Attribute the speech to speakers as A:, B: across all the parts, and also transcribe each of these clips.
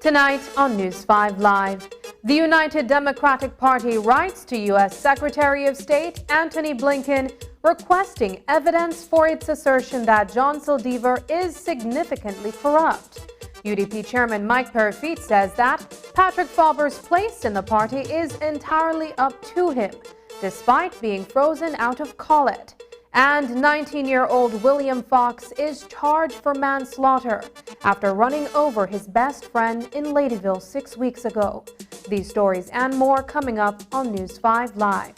A: Tonight on News 5 Live, the United Democratic Party writes to U.S. Secretary of State Antony Blinken requesting evidence for its assertion that John Saldivar is significantly corrupt. UDP Chairman Mike Perrefit says that Patrick Farber's place in the party is entirely up to him, despite being frozen out of Collet. And 19-year-old William Fox is charged for manslaughter after running over his best friend in Ladyville 6 weeks ago. These stories and more coming up on News 5 Live.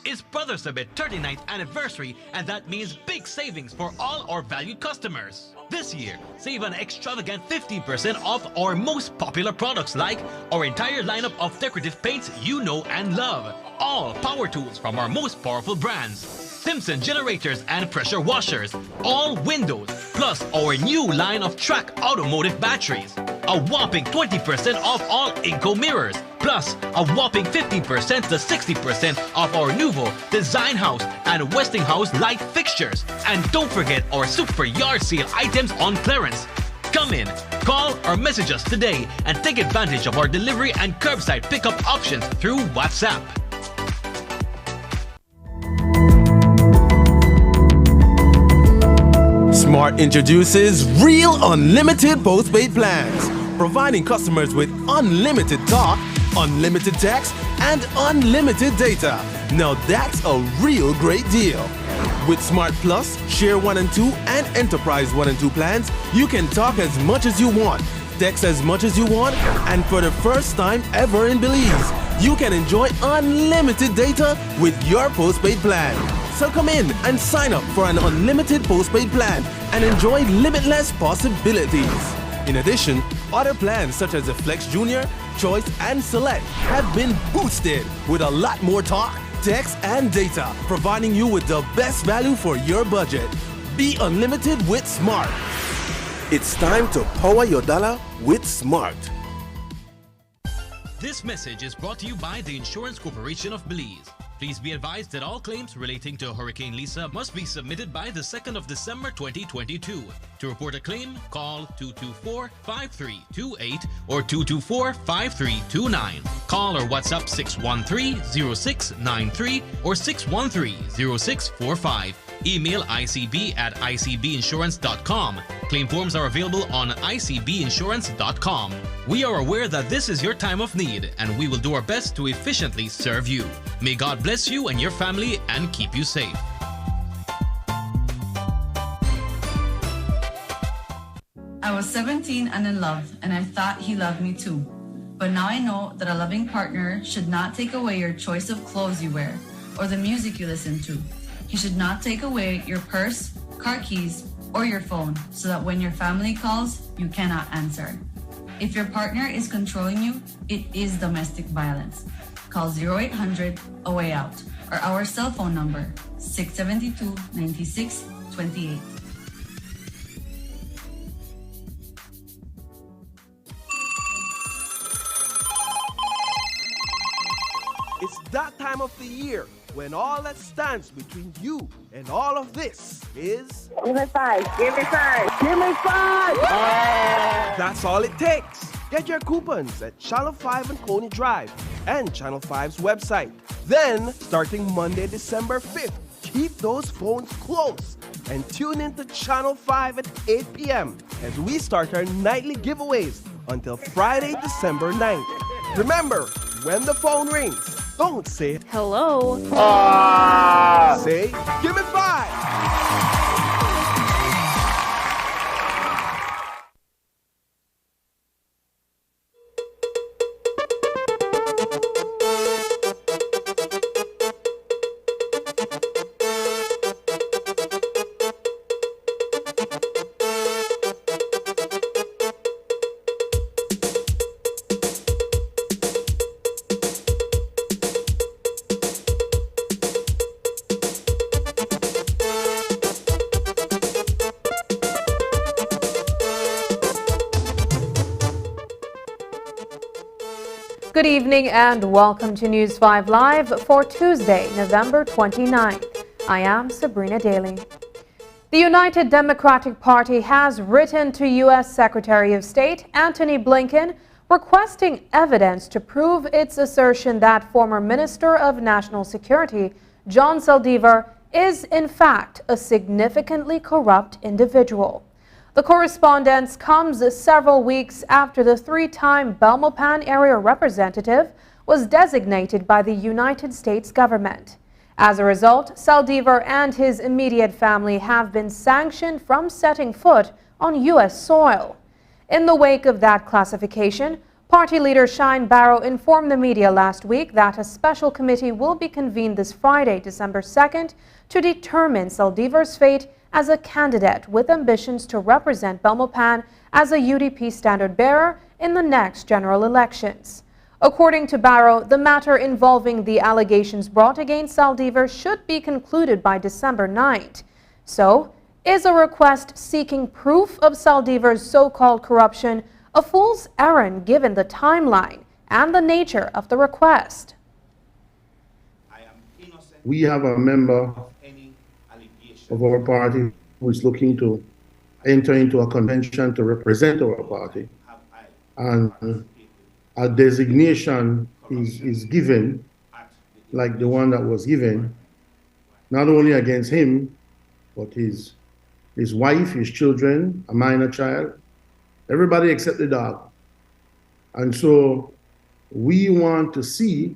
B: It's Brothers Summit 39th anniversary, and that means big savings for all our valued customers. This year, save an extravagant 15% off our most popular products like our entire lineup of decorative paints you know and love, all power tools from our most powerful brands, Simpson generators and pressure washers, all windows, plus our new line of Track automotive batteries, a whopping 20% off all Inco mirrors, plus a whopping 15% to 60% off our Nuvo, Design House, and Westinghouse light fixtures. And don't forget our super yard sale items on clearance. Come in, call or message us today and take advantage of our delivery and curbside pickup options through WhatsApp.
C: Smart introduces Real Unlimited Postpaid Plans, providing customers with unlimited talk, unlimited text, and unlimited data. Now that's a real great deal. With Smart Plus, Share 1 and 2, and Enterprise 1 and 2 plans, you can talk as much as you want, text as much as you want, and for the first time ever in Belize, you can enjoy unlimited data with your postpaid plan. So come in and sign up for an unlimited postpaid plan and enjoy limitless possibilities. In addition, other plans such as the Flex Junior, Choice, and Select have been boosted with a lot more talk, text, and data, providing you with the best value for your budget. Be unlimited with Smart. It's time to power your dollar with Smart.
B: This message is brought to you by the Insurance Corporation of Belize. Please be advised that all claims relating to Hurricane Lisa must be submitted by the 2nd of December 2022. To report a claim, call 224-5328 or 224-5329. Call or WhatsApp 613-0693 or 613-0645. Email icb@icbinsurance.com. Claim forms are available on icbinsurance.com. We are aware that this is your time of need, and we will do our best to efficiently serve you. May God bless you and your family and keep you safe.
D: I was 17 and in love, and I thought he loved me too. But now I know that a loving partner should not take away your choice of clothes you wear or the music you listen to. He should not take away your purse, car keys, or your phone so that when your family calls, you cannot answer. If your partner is controlling you, it is domestic violence. Call 0800-A-WAY-OUT or our cell phone number 672-9628.
C: It's that time of the year when all that stands between you and all of this is...
E: Give me five. Give me five. Give me five.
C: That's all it takes. Get your coupons at Channel 5 and Coney Drive and Channel 5's website. Then, starting Monday, December 5th, keep those phones close and tune in to Channel 5 at 8 p.m. as we start our nightly giveaways until Friday, December 9th. Remember, when the phone rings, don't say
F: hello.
C: Say, give me five.
A: Good evening and welcome to News 5 Live for Tuesday, November 29th. I am Sabrina Daly. The United Democratic Party has written to U.S. Secretary of State Antony Blinken requesting evidence to prove its assertion that former Minister of National Security John Saldivar is in fact a significantly corrupt individual. The correspondence comes several weeks after the three-time Belmopan area representative was designated by the United States government. As a result, Saldivar and his immediate family have been sanctioned from setting foot on U.S. soil. In the wake of that classification, party leader Shine Barrow informed the media last week that a special committee will be convened this Friday, December 2nd, to determine Saldivar's fate as a candidate with ambitions to represent Belmopan as a UDP standard bearer in the next general elections. According to Barrow, the matter involving the allegations brought against Saldivar should be concluded by December 9th. So, is a request seeking proof of Saldivar's so-called corruption a fool's errand given the timeline and the nature of the request?
G: We have a member of our party who is looking to enter into a convention to represent our party, and a designation is given, like the one that was given, not only against him, but his wife, his children, a minor child, everybody except the dog. And so we want to see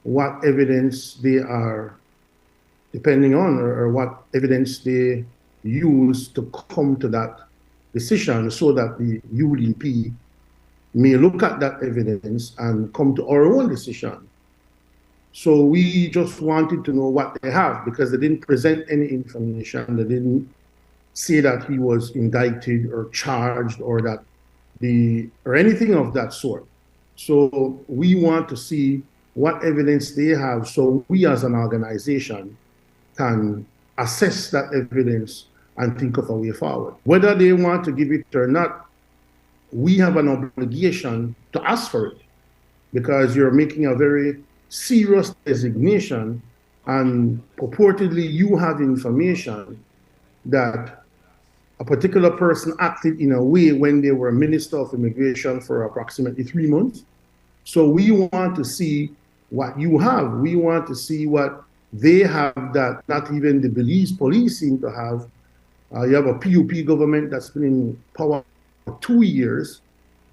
G: what evidence they are depending on, or what evidence they use to come to that decision, so that the UDP may look at that evidence and come to our own decision. So we just wanted to know what they have, because they didn't present any information. They didn't say that he was indicted or charged or or anything of that sort. So we want to see what evidence they have, so we as an organization can assess that evidence and think of a way forward. Whether they want to give it or not, we have an obligation to ask for it, because you're making a very serious designation, and purportedly you have information that a particular person acted in a way when they were Minister of Immigration for approximately 3 months. So we want to see what you have. We want to see what they have that not even the Belize police seem to have. You have a PUP government that's been in power for 2 years.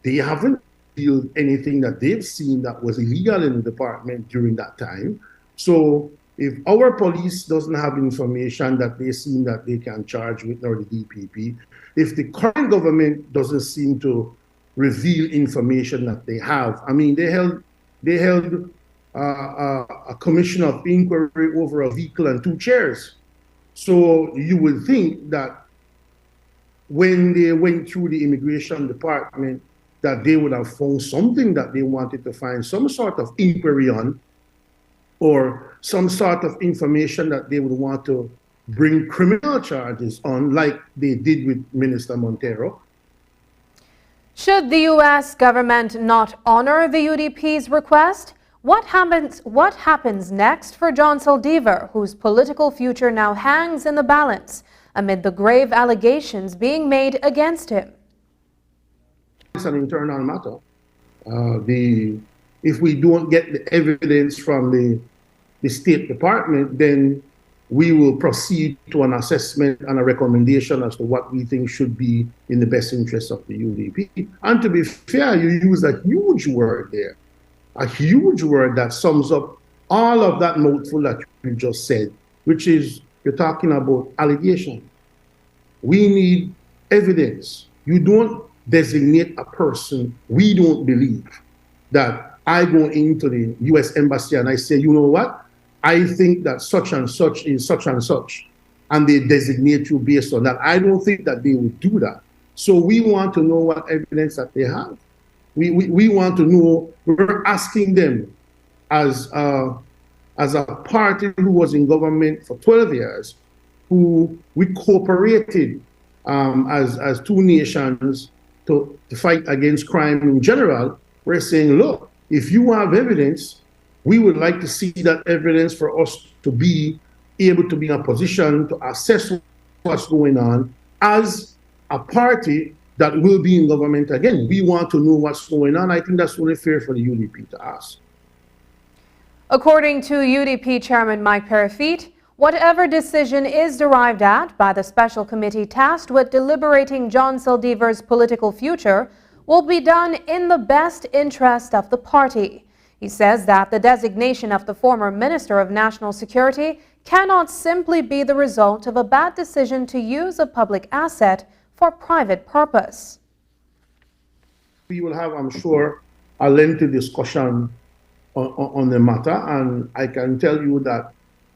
G: They haven't revealed anything that they've seen that was illegal in the department during that time. So if our police doesn't have information that they seem that they can charge with, or the DPP, if the current government doesn't seem to reveal information that they have, I mean, they held a commission of inquiry over a vehicle and 2 chairs. So you would think that when they went through the immigration department, that they would have found something that they wanted to find some sort of inquiry on, or some sort of information that they would want to bring criminal charges on, like they did with Minister Montero.
A: Should the U.S. government not honor the UDP's request? What happens next for John Saldivar, whose political future now hangs in the balance amid the grave allegations being made against him?
G: It's an internal matter. If we don't get the evidence from the State Department, then we will proceed to an assessment and a recommendation as to what we think should be in the best interest of the UDP. And to be fair, you use a huge word there, a huge word that sums up all of that mouthful that you just said, which is you're talking about allegation. We need evidence. You don't designate a person. We don't believe that I go into the U.S. Embassy and I say, you know what? I think that such and such is such and such, and they designate you based on that. I don't think that they would do that. So we want to know what evidence that they have. We want to know. We're asking them as a party who was in government for 12 years, who we cooperated as 2 nations to fight against crime in general. We're saying, look, if you have evidence, we would like to see that evidence for us to be able to be in a position to assess what's going on as a party that will be in government again. We want to know what's going on. I think that's only fair for the UDP to ask.
A: According to UDP Chairman Mike Perifit, whatever decision is derived at by the special committee tasked with deliberating John Saldivar's political future will be done in the best interest of the party. He says that the designation of the former Minister of National Security cannot simply be the result of a bad decision to use a public asset for private purpose.
G: We will have, I'm sure, a lengthy discussion on the matter, and I can tell you that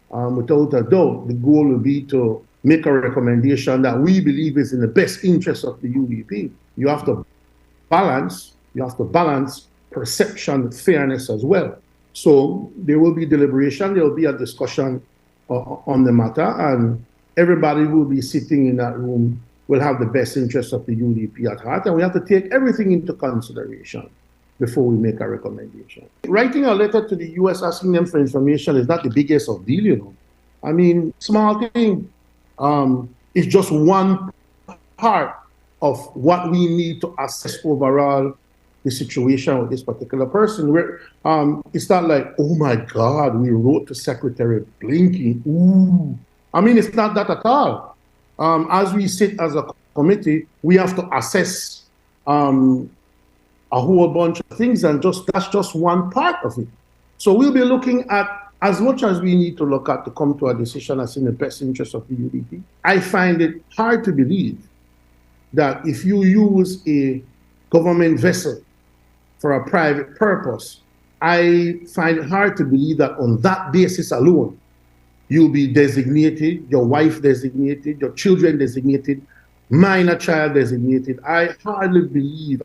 G: without a doubt, the goal will be to make a recommendation that we believe is in the best interest of the UDP. You have to balance perception with fairness as well. So there will be deliberation, there will be a discussion on the matter, and everybody who will be sitting in that room will have the best interest of the UDP at heart, and we have to take everything into consideration before we make a recommendation. Writing a letter to the US asking them for information is not the biggest of deal, you know. I mean, small thing. It's just one part of what we need to assess overall the situation with this particular person. Where it's not like, oh my God, we wrote to Secretary Blinken. Ooh. I mean, it's not that at all. As we sit as a committee, we have to assess a whole bunch of things, and that's just one part of it. So we'll be looking at as much as we need to look at to come to a decision that's in the best interest of the UDP. I find it hard to believe that if you use a government vessel for a private purpose, I find it hard to believe that on that basis alone, you'll be designated, your wife designated, your children designated, minor child designated. I hardly believe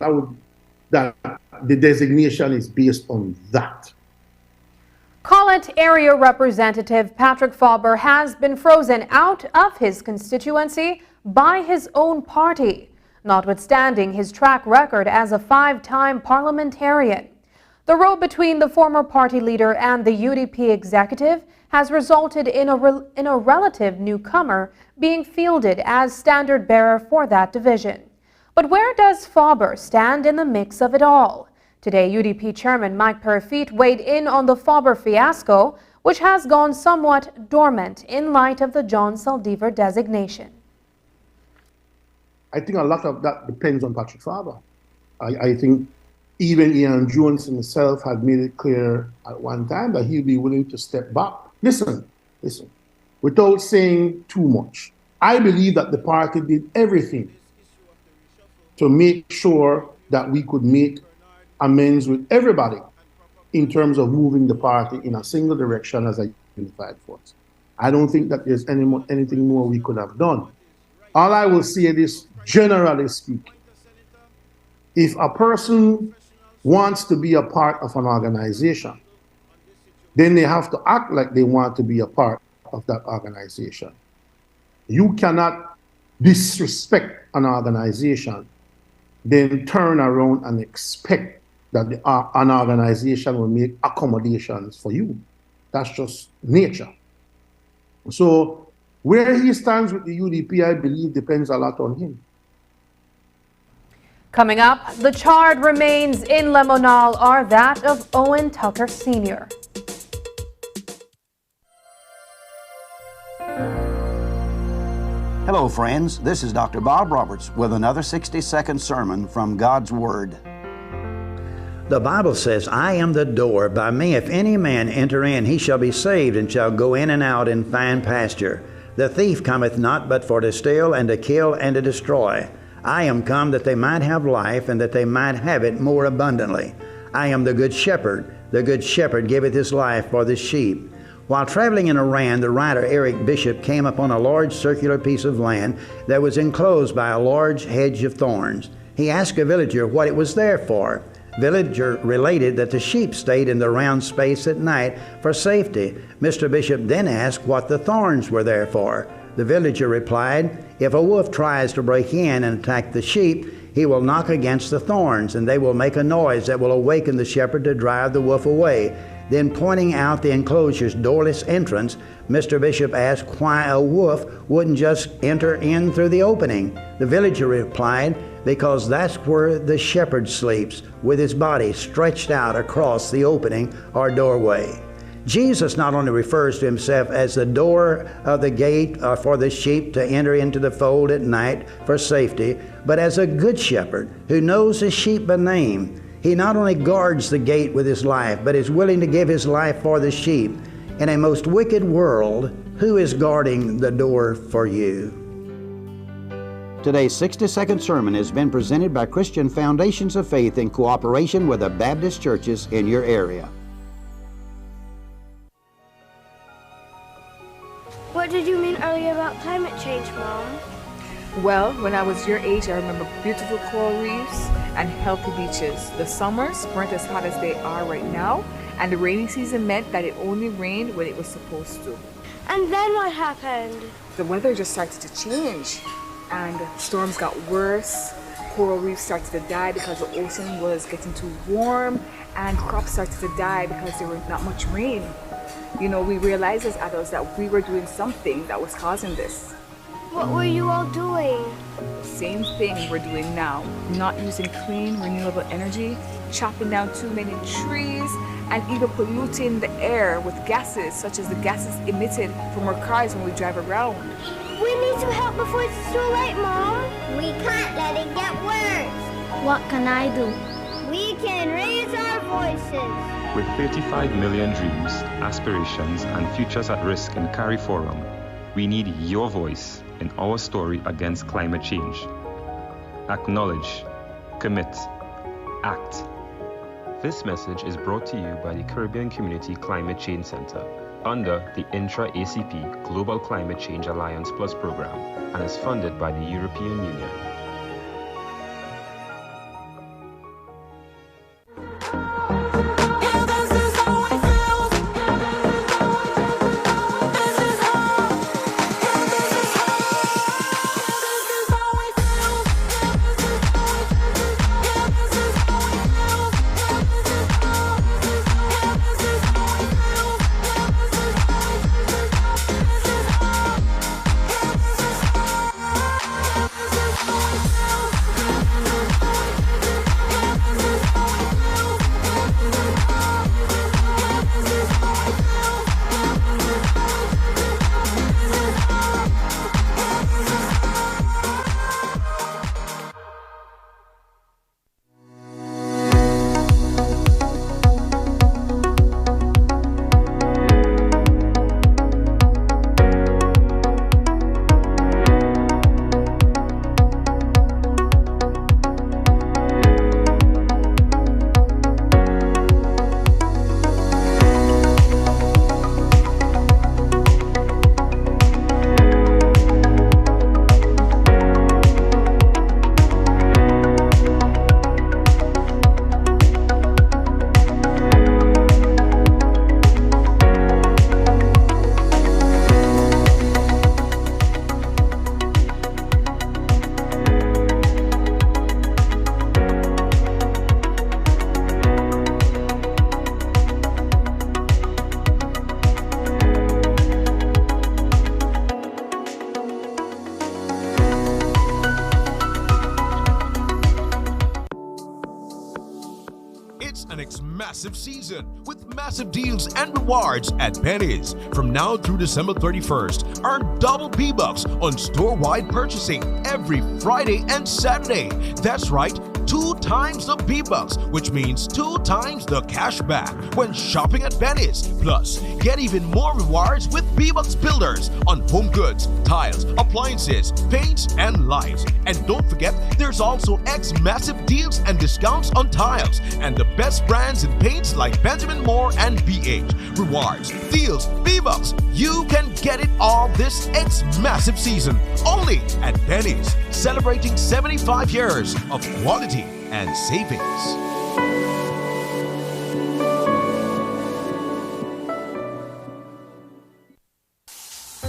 G: that the designation is based on that.
A: Collet Area Representative Patrick Farber has been frozen out of his constituency by his own party, notwithstanding his track record as a 5-time parliamentarian. The row between the former party leader and the UDP executive has resulted in a relative newcomer being fielded as standard bearer for that division. But where does Farber stand in the mix of it all? Today, UDP Chairman Mike Perifete weighed in on the Farber fiasco, which has gone somewhat dormant in light of the John Saldivar designation.
G: I think a lot of that depends on Patrick Farber. I think even Ian Jones himself had made it clear at one time that he'd be willing to step back. Listen, without saying too much, I believe that the party did everything to make sure that we could make amends with everybody in terms of moving the party in a single direction as a unified force. I don't think that there's anything more we could have done. All I will say is, generally speaking, if a person wants to be a part of an organization, then they have to act like they want to be a part of that organization. You cannot disrespect an organization, then turn around and expect that an organization will make accommodations for you. That's just nature. So where he stands with the UDP, I believe, depends a lot on him.
A: Coming up, the charred remains in Lemonal are that of Owen Tucker Sr.
F: Hello, friends. This is Dr. Bob Roberts with another 60-second sermon from God's Word. The Bible says, I am the door. By me, if any man enter in, he shall be saved and shall go in and out and find pasture. The thief cometh not but for to steal and to kill and to destroy. I am come that they might have life and that they might have it more abundantly. I am the good shepherd. The good shepherd giveth his life for the sheep. While traveling in Iran, the writer Eric Bishop came upon a large circular piece of land that was enclosed by a large hedge of thorns. He asked a villager what it was there for. Villager related that the sheep stayed in the round space at night for safety. Mr. Bishop then asked what the thorns were there for. The villager replied, if a wolf tries to break in and attack the sheep, he will knock against the thorns, and they will make a noise that will awaken the shepherd to drive the wolf away. Then, pointing out the enclosure's doorless entrance, Mr. Bishop asked why a wolf wouldn't just enter in through the opening. The villager replied, because that's where the shepherd sleeps, with his body stretched out across the opening or doorway. Jesus not only refers to himself as the door of the gate for the sheep to enter into the fold at night for safety, but as a good shepherd who knows his sheep by name. He not only guards the gate with his life, but is willing to give his life for the sheep. In a most wicked world, who is guarding the door for you? Today's 60-second sermon has been presented by Christian Foundations of Faith in cooperation with the Baptist churches in your area.
H: What did you mean earlier about climate change, Mom?
I: Well, when I was your age, I remember beautiful coral reefs and healthy beaches. The summers weren't as hot as they are right now, and the rainy season meant that it only rained when it was supposed to.
H: And then what happened?
I: The weather just started to change, and storms got worse. Coral reefs started to die because the ocean was getting too warm, and crops started to die because there was not much rain. You know, we realized as adults that we were doing something that was causing this.
H: What were you all doing?
I: Same thing we're doing now. Not using clean, renewable energy, chopping down too many trees, and even polluting the air with gases, such as the gases emitted from our cars when we drive around.
H: We need some help before it's too late, Mom. We can't let it get worse. What can I do? We can raise our voices.
J: With 35 million dreams, aspirations, and futures at risk in CARIFORUM, we need your voice in our story against climate change. Acknowledge, commit, act. This message is brought to you by the Caribbean Community Climate Change Center under the Intra-ACP Global Climate Change Alliance Plus program and is funded by the European Union.
K: an massive season with massive deals and rewards at Penny's. From now through December 31st, earn double P-Bucks on store-wide purchasing every Friday and Saturday. That's right, 2 times the P-Bucks, which means 2 times the cash back when shopping at Penny's. Plus, get even more rewards with P-Bucks Builders on home goods, tiles, appliances, paints, and lights. And don't forget, there's also massive deals and discounts on tiles and the best brands in paints like Benjamin Moore and BH. Rewards, deals, P-Bucks. You can get it all this massive season only at Penny's, celebrating 75 years of quality and savings.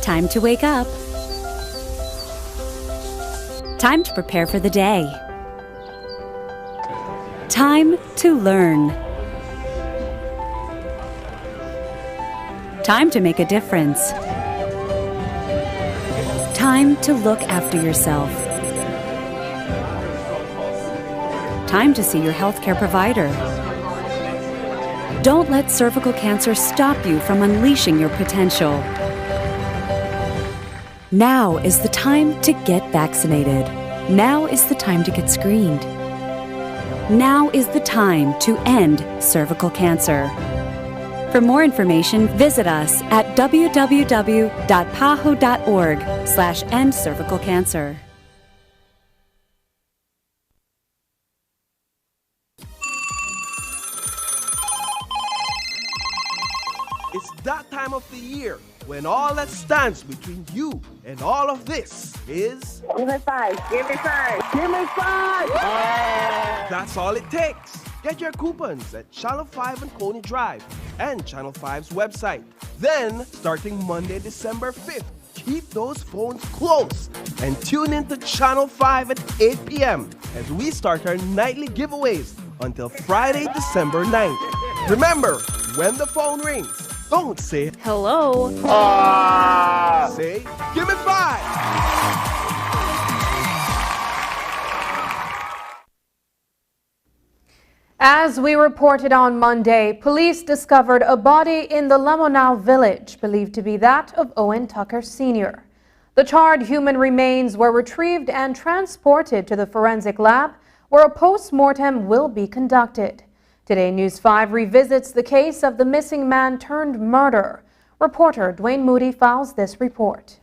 L: Time to wake up. Time to prepare for the day. Time to learn. Time to make a difference. Time to look after yourself. Time to see your healthcare provider. Don't let cervical cancer stop you from unleashing your potential. Now is the time to get vaccinated. Now is the time to get screened. Now is the time to end cervical cancer. For more information, visit us at www.paho.org/endcervicalcancer.
C: It's that time of the year when all that stands between you and all of this is...
E: Give me 5. Give me 5. Give me 5.
C: That's all it takes. Get your coupons at Channel 5 and Coney Drive and Channel 5's website. Then, starting Monday, December 5th, keep those phones close and tune into Channel 5 at 8 p.m. as we start our nightly giveaways until Friday, December 9th. Remember, when the phone rings, don't say
M: hello.
C: Say, give me 5.
A: As we reported on Monday, police discovered a body in the Lemonau village, believed to be that of Owen Tucker Sr. The charred human remains were retrieved and transported to the forensic lab, where a post-mortem will be conducted. Today, News 5 revisits the case of the missing man turned murderer. Reporter Dwayne Moody files this report.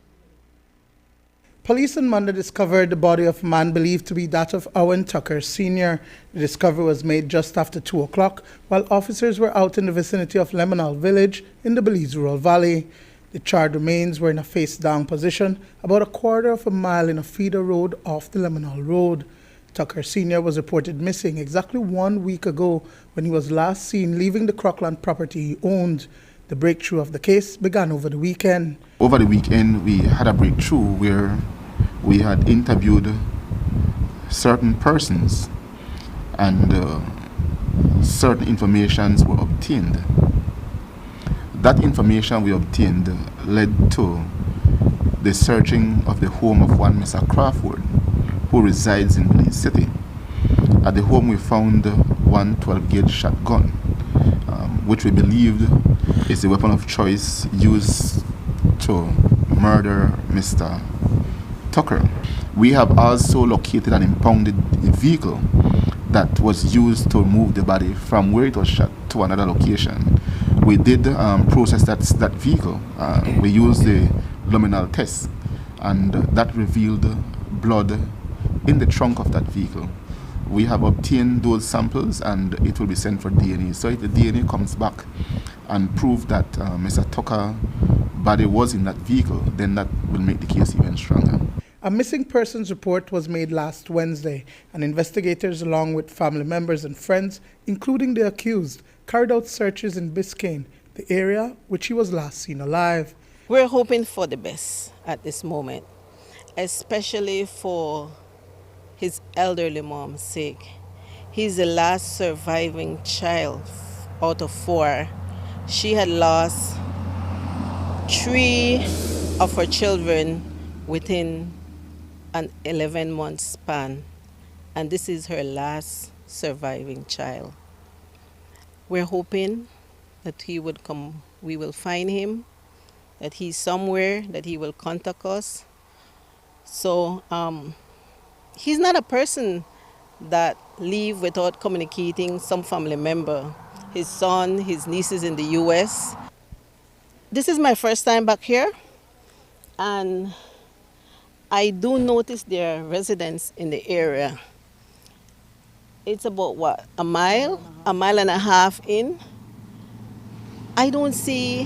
N: Police on Monday discovered the body of a man believed to be that of Owen Tucker Sr. The discovery was made just after 2 o'clock while officers were out in the vicinity of Lemonau village in the Belize Rural Valley. The charred remains were in a face-down position about a quarter of a mile in a feeder road off the Lemonau Road. Tucker Sr. was reported missing exactly 1 week ago when he was last seen leaving the Crockland property he owned. The breakthrough of the case began over the weekend.
O: Over the weekend, we had a breakthrough where we had interviewed certain persons and certain informations were obtained. That information we obtained led to the searching of the home of one Mr. Crawford, who resides in Belize City. At the home we found one 12-gauge shotgun, which we believed is the weapon of choice used to murder Mr. Tucker. We have also located an impounded vehicle that was used to move the body from where it was shot to another location. We did process that vehicle. We used the luminal test, and that revealed blood in the trunk of that vehicle. We have obtained those samples and it will be sent for DNA. So if the DNA comes back and prove that Mr. Tucker's body was in that vehicle, then that will make the case even stronger.
N: A missing persons report was made last Wednesday, and investigators, along with family members and friends, including the accused, carried out searches in Biscayne, the area which he was last seen alive.
P: We're hoping for the best at this moment, especially for his elderly mom's sake. He's the last surviving child out of 4. She had lost 3 of her children within an 11-month span, and this is her last surviving child. We're hoping that he would come, we will find him, that he's somewhere, that he will contact us. So he's not a person that leave without communicating some family member. His son, his nieces in the US. This is my first time back here, and I do notice there are residents in the area. It's about what, a mile and a half in. I don't see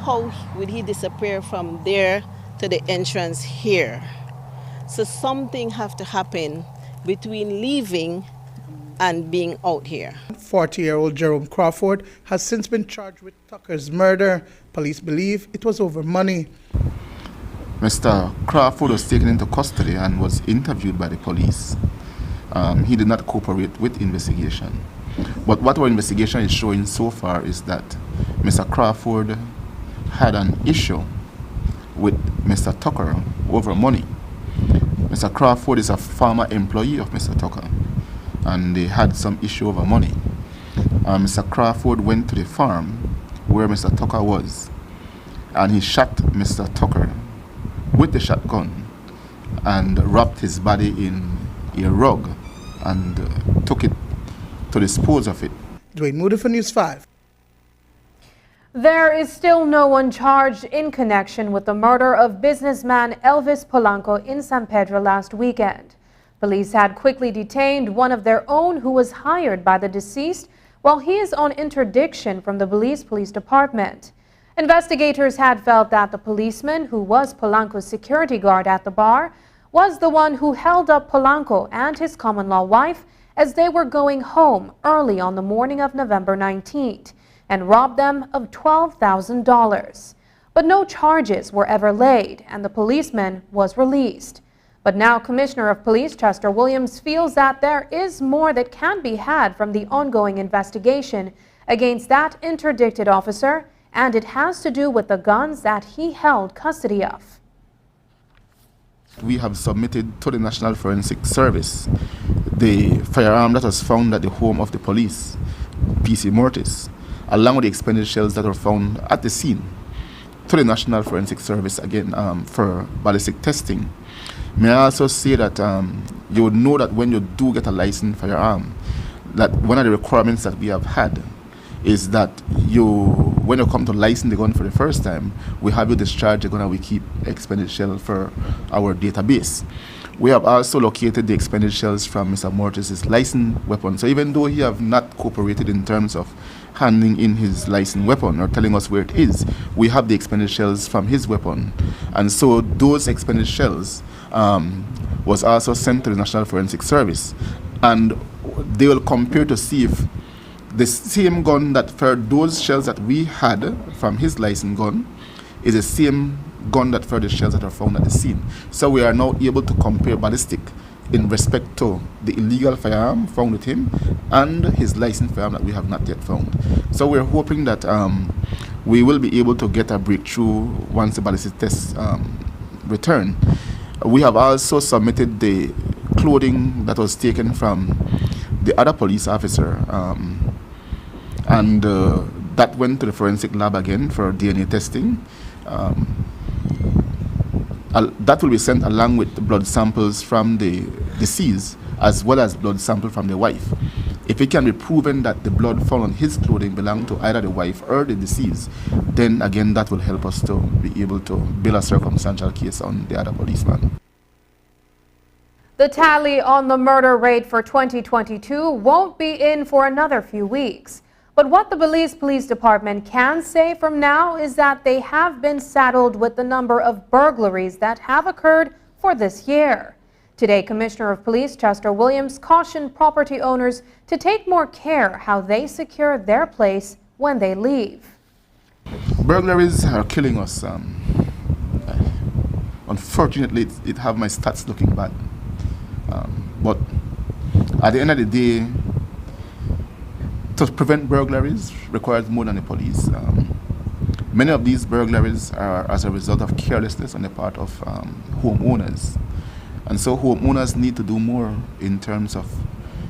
P: how would he disappear from there to the entrance here. So something have to happen between leaving and being out here.
N: 40-year-old Jerome Crawford has since been charged with Tucker's murder. Police believe it was over money.
O: Mr. Crawford was taken into custody and was interviewed by the police. He did not cooperate with investigation. But what our investigation is showing so far is that Mr. Crawford had an issue with Mr. Tucker over money. Mr. Crawford is a former employee of Mr. Tucker, and they had some issue over money. Mr. Crawford went to the farm where Mr. Tucker was, and he shot Mr. Tucker with the shotgun and wrapped his body in a rug and took it to dispose of it.
N: Dwayne Moody for News 5.
A: There is still no one charged in connection with the murder of businessman Elvis Polanco in San Pedro last weekend. Police had quickly detained one of their own who was hired by the deceased while he is on interdiction from the Belize Police Department. Investigators had felt that the policeman, who was Polanco's security guard at the bar, was the one who held up Polanco and his common-law wife as they were going home early on the morning of November 19th and robbed them of $12,000. But no charges were ever laid, and the policeman was released. But now Commissioner of Police Chester Williams feels that there is more that can be had from the ongoing investigation against that interdicted officer, and it has to do with the guns that he held custody of.
O: We have submitted to the National Forensic Service the firearm that was found at the home of the police, PC Mortis, along with the expended shells that were found at the scene, to the National Forensic Service again for ballistic testing. May I also say that you would know that when you do get a licensed firearm, that one of the requirements that we have had is that when you come to license the gun for the first time, we have you discharge the gun and we keep expended shell for our database. We have also located the expended shells from Mr. Mortis' licensed weapon. So even though he have not cooperated in terms of handing in his licensed weapon or telling us where it is, we have the expended shells from his weapon. And so those expended shells was also sent to the National Forensic Service. And they will compare to see if the same gun that fired those shells that we had from his licensed gun is the same gun that fired the shells that are found at the scene. So we are now able to compare ballistic in respect to the illegal firearm found with him and his licensed firearm that we have not yet found. So we're hoping that we will be able to get a breakthrough once the ballistic tests return. We have also submitted the clothing that was taken from the other police officer, and that went to the forensic lab again for DNA testing. That will be sent along with the blood samples from the deceased as well as blood sample from the wife. If it can be proven that the blood found on his clothing belonged to either the wife or the deceased, then again that will help us to be able to build a circumstantial case on the other policeman.
A: The tally on the murder rate for 2022 won't be in for another few weeks. But what the Belize Police Department can say from now is that they have been saddled with the number of burglaries that have occurred for this year. Today, Commissioner of Police Chester Williams cautioned property owners to take more care how they secure their place when they leave.
O: Burglaries are killing us. Unfortunately, it have my stats looking bad. But at the end of the day, to prevent burglaries requires more than the police. Many of these burglaries are as a result of carelessness on the part of homeowners. And so homeowners need to do more in terms of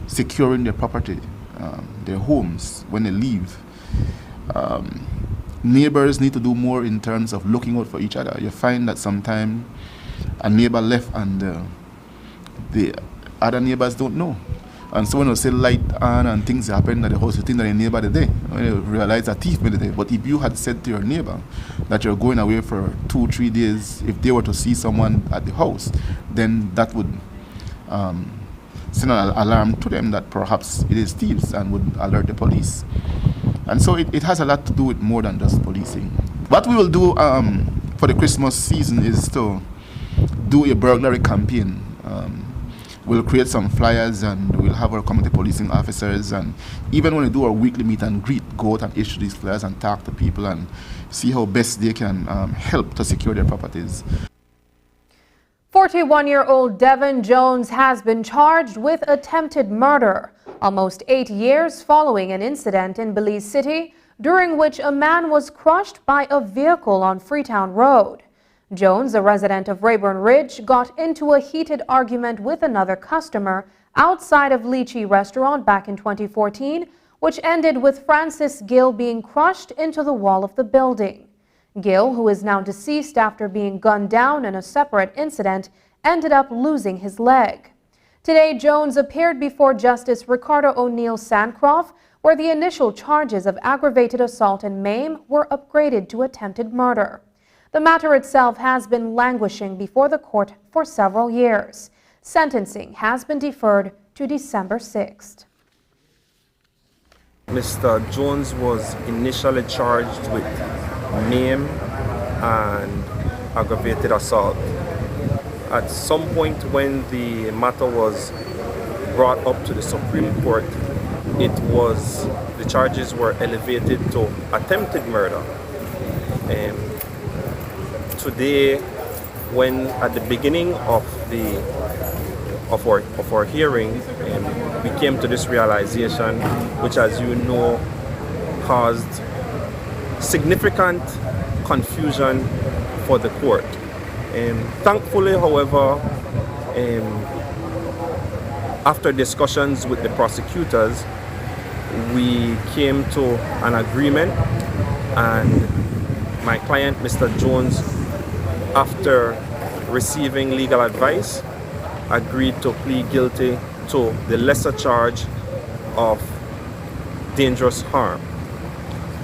O: securing their property their homes when they leave. Neighbors need to do more in terms of looking out for each other. You find that sometimes a neighbor left and the other neighbors don't know. And so when you say light on and things happen at the house, you think that your neighbor the day. When you realize a thief made the day. But if you had said to your neighbor that you're going away for 2-3 days, if they were to see someone at the house, then that would send an alarm to them that perhaps it is thieves and would alert the police. And so it has a lot to do with more than just policing. What we will do for the Christmas season is to do a burglary campaign. We'll create some flyers and we'll have our community policing officers, and even when we do our weekly meet and greet, go out and issue these flyers and talk to people and see how best they can help to secure their properties.
A: 41-year-old Devin Jones has been charged with attempted murder, almost 8 years following an incident in Belize City, during which a man was crushed by a vehicle on Freetown Road. Jones, a resident of Rayburn Ridge, got into a heated argument with another customer outside of Lychee Restaurant back in 2014, which ended with Francis Gill being crushed into the wall of the building. Gill, who is now deceased after being gunned down in a separate incident, ended up losing his leg. Today, Jones appeared before Justice Ricardo O'Neill Sandcroft, where the initial charges of aggravated assault and maim were upgraded to attempted murder. The matter itself has been languishing before the court for several years. Sentencing has been deferred to December 6th.
M: Mr. Jones was initially charged with maim and aggravated assault. At some point when the matter was brought up to the Supreme Court, the charges were elevated to attempted murder. Today, when at the beginning of our hearing, we came to this realization, which, as you know, caused significant confusion for the court. Thankfully, however, after discussions with the prosecutors, we came to an agreement, and my client, Mr. Jones, after receiving legal advice, agreed to plead guilty to the lesser charge of dangerous harm.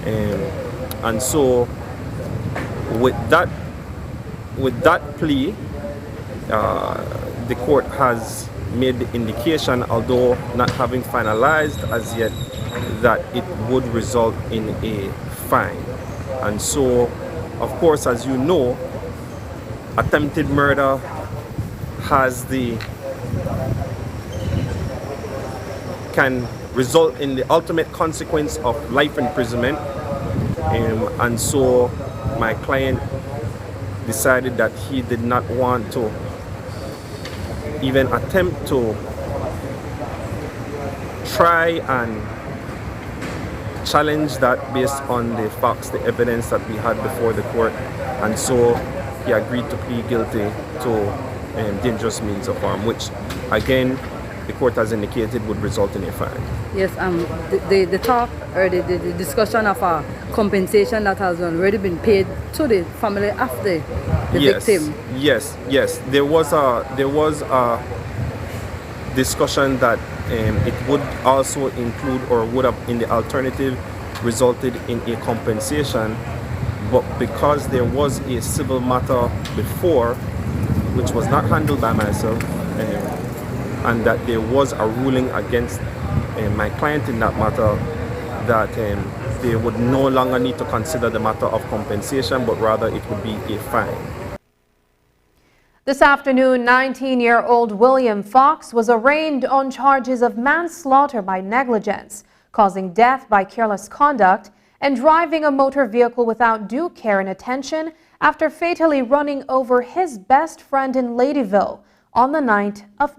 M: And so with that plea, the court has made the indication, although not having finalized as yet, that it would result in a fine. And so, of course, as you know, attempted murder can result in the ultimate consequence of life imprisonment, and so my client decided that he did not want to even attempt to try and challenge that based on the facts, the evidence that we had before the court, and so he agreed to plead guilty to dangerous means of harm, which again the court has indicated would result in a fine.
Q: Yes, the talk or the discussion of a compensation that has already been paid to the family after the victim.
M: Yes. There was a discussion that it would also include, or would have in the alternative resulted in a compensation, but because there was a civil matter before which was not handled by myself, and that there was a ruling against my client in that matter, that they would no longer need to consider the matter of compensation, but rather it would be a fine.
A: This afternoon, 19-year-old William Fox was arraigned on charges of manslaughter by negligence, causing death by careless conduct, and driving a motor vehicle without due care and attention after fatally running over his best friend in Ladyville on the night of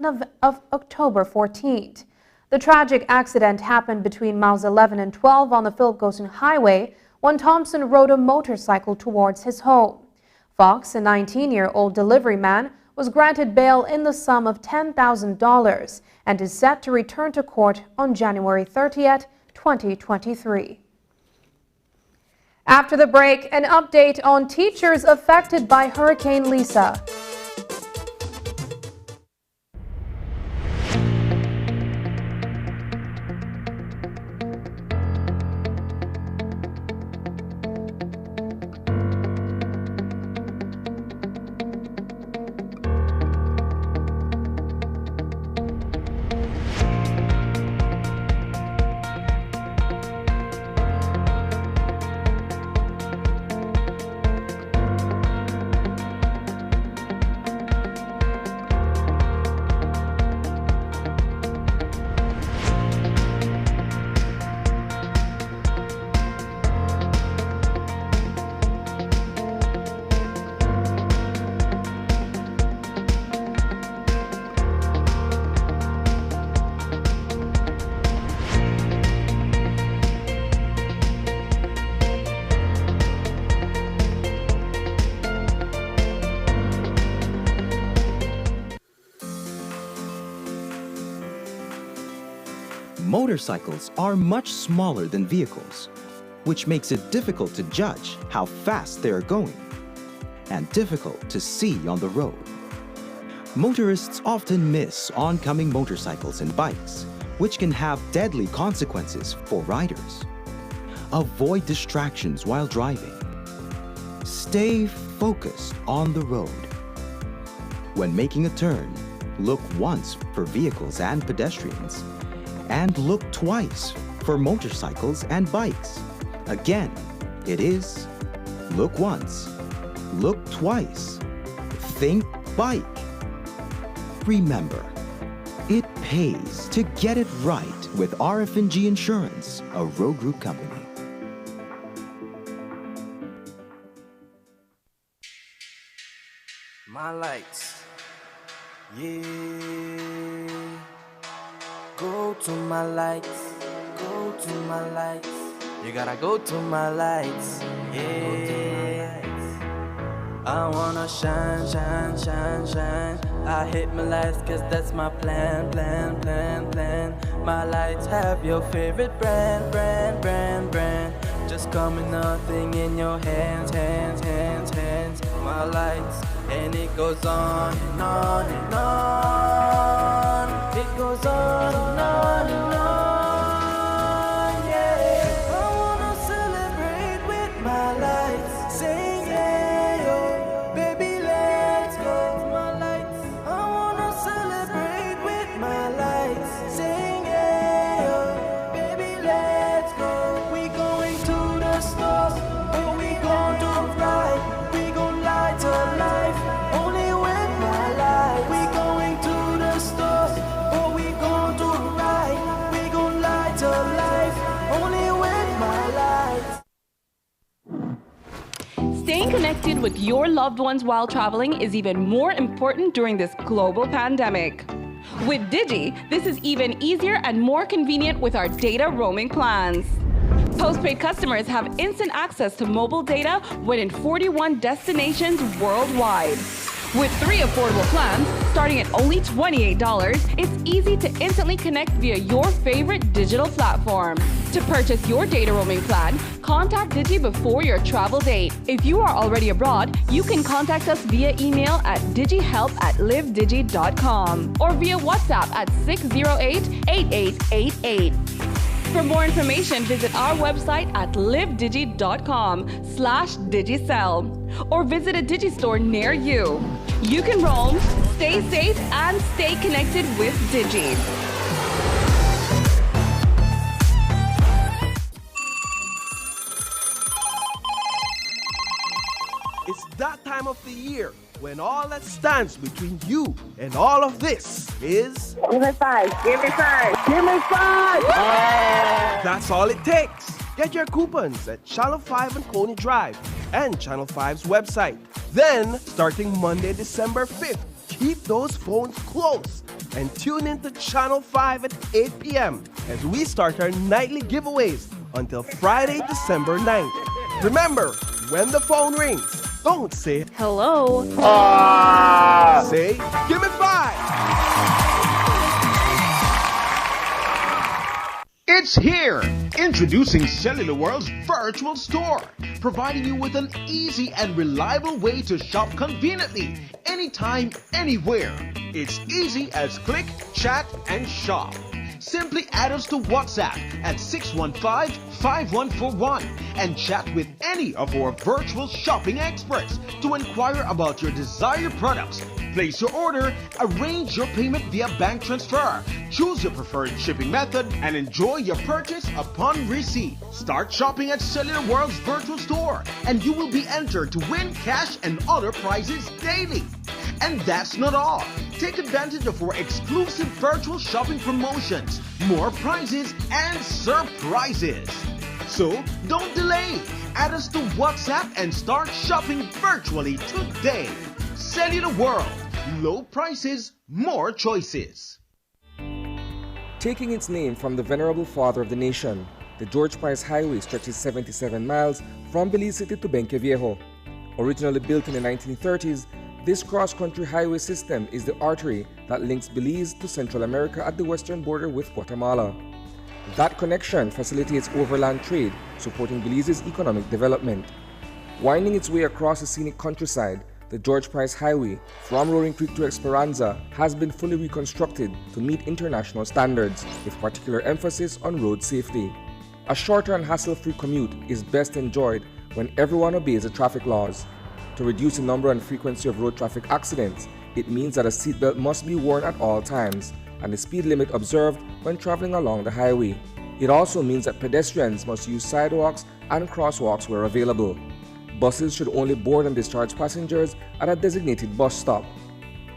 A: October 14th. The tragic accident happened between miles 11 and 12 on the Philip Gosen Highway when Thompson rode a motorcycle towards his home. Fox, a 19-year-old delivery man, was granted bail in the sum of $10,000 and is set to return to court on January 30th, 2023. After the break, an update on teachers affected by Hurricane Lisa.
R: Motorcycles are much smaller than vehicles, which makes it difficult to judge how fast they are going and difficult to see on the road. Motorists often miss oncoming motorcycles and bikes, which can have deadly consequences for riders. Avoid distractions while driving. Stay focused on the road. When making a turn, look once for vehicles and pedestrians, and look twice for motorcycles and bikes. Again, it is look once, look twice, think bike. Remember, it pays to get it right with RF&G Insurance, a Road Group company.
S: My lights, yeah. Go to my lights, go to my lights. You gotta go to my lights, yeah. I wanna shine, shine, shine, shine. I hit my lights cause that's my plan, plan, plan, plan. My lights have your favorite brand, brand, brand, brand. Just come with nothing in your hands, hands, hands, hands. My lights, and it goes on and on and on. It goes on and on and on, yeah. I wanna celebrate with my lights, sing yeah, yo, baby let's go. My lights, I wanna celebrate with my lights, sing yeah, yo, baby let's go. We going to the store, but we gon' do right. We gon' light a life, only with my light. We going to the store, but we gon' do right. We gon' light a life, only with my lights.
T: Staying connected with your loved ones while traveling is even more important during this global pandemic. With Digi, this is even easier and more convenient with our data roaming plans. Postpaid customers have instant access to mobile data when in 41 destinations worldwide. With 3 affordable plans, starting at only $28, it's easy to instantly connect via your favorite digital platform. To purchase your data roaming plan, contact Digi before your travel date. If you are already abroad, you can contact us via email at digihelp@livedigi.com or via WhatsApp at 608-8888. For more information, visit our website at livedigi.com/digicel or visit a Digi store near you. You can roam, stay safe, and stay connected with Digi.
U: It's that time of the year when all that stands between you and all of this is...
E: Give me 5, give me 5, give me 5!
U: That's all it takes. Get your coupons at Channel 5 and Coney Drive and Channel 5's website. Then, starting Monday, December 5th, keep those phones close and tune in to Channel 5 at 8 p.m. as we start our nightly giveaways until Friday, December 9th. Remember, when the phone rings, Don't say
T: hello.
U: Say, give me 5.
K: It's here! Introducing Cellular World's virtual store, providing you with an easy and reliable way to shop conveniently, anytime, anywhere. It's easy as click, chat, and shop. Simply add us to WhatsApp at 615-5141 and chat with any of our virtual shopping experts to inquire about your desired products. Place your order, arrange your payment via bank transfer, choose your preferred shipping method, and enjoy your purchase upon receipt. Start shopping at Cellular World's virtual store, and you will be entered to win cash and other prizes daily. And that's not all. Take advantage of our exclusive virtual shopping promotions, more prizes, and surprises. So don't delay. Add us to WhatsApp and start shopping virtually today. Cellular World. Low prices, more choices.
B: Taking its name from the venerable father of the nation, the George Price Highway stretches 77 miles from Belize City to Benqueviejo. Originally built in the 1930s, this cross-country highway system is the artery that links Belize to Central America at the western border with Guatemala. That connection facilitates overland trade, supporting Belize's economic development. Winding its way across the scenic countryside, the George Price Highway from Roaring Creek to Esperanza has been fully reconstructed to meet international standards, with particular emphasis on road safety. A shorter and hassle-free commute is best enjoyed when everyone obeys the traffic laws. To reduce the number and frequency of road traffic accidents, it means that a seatbelt must be worn at all times and the speed limit observed when traveling along the highway. It also means that pedestrians must use sidewalks and crosswalks where available. Buses should only board and discharge passengers at a designated bus stop.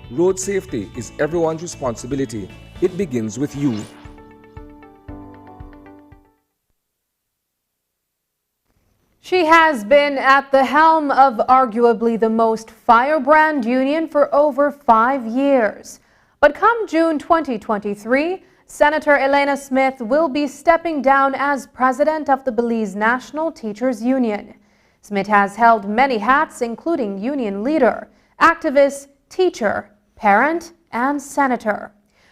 B: Road safety is everyone's responsibility. It begins with you.
A: She has been at the helm of arguably the most firebrand union for over 5 years. But come June 2023, Senator Elena Smith will be stepping down as president of the Belize National Teachers Union. Smith has held many hats, including union leader, activist, teacher, parent, and senator.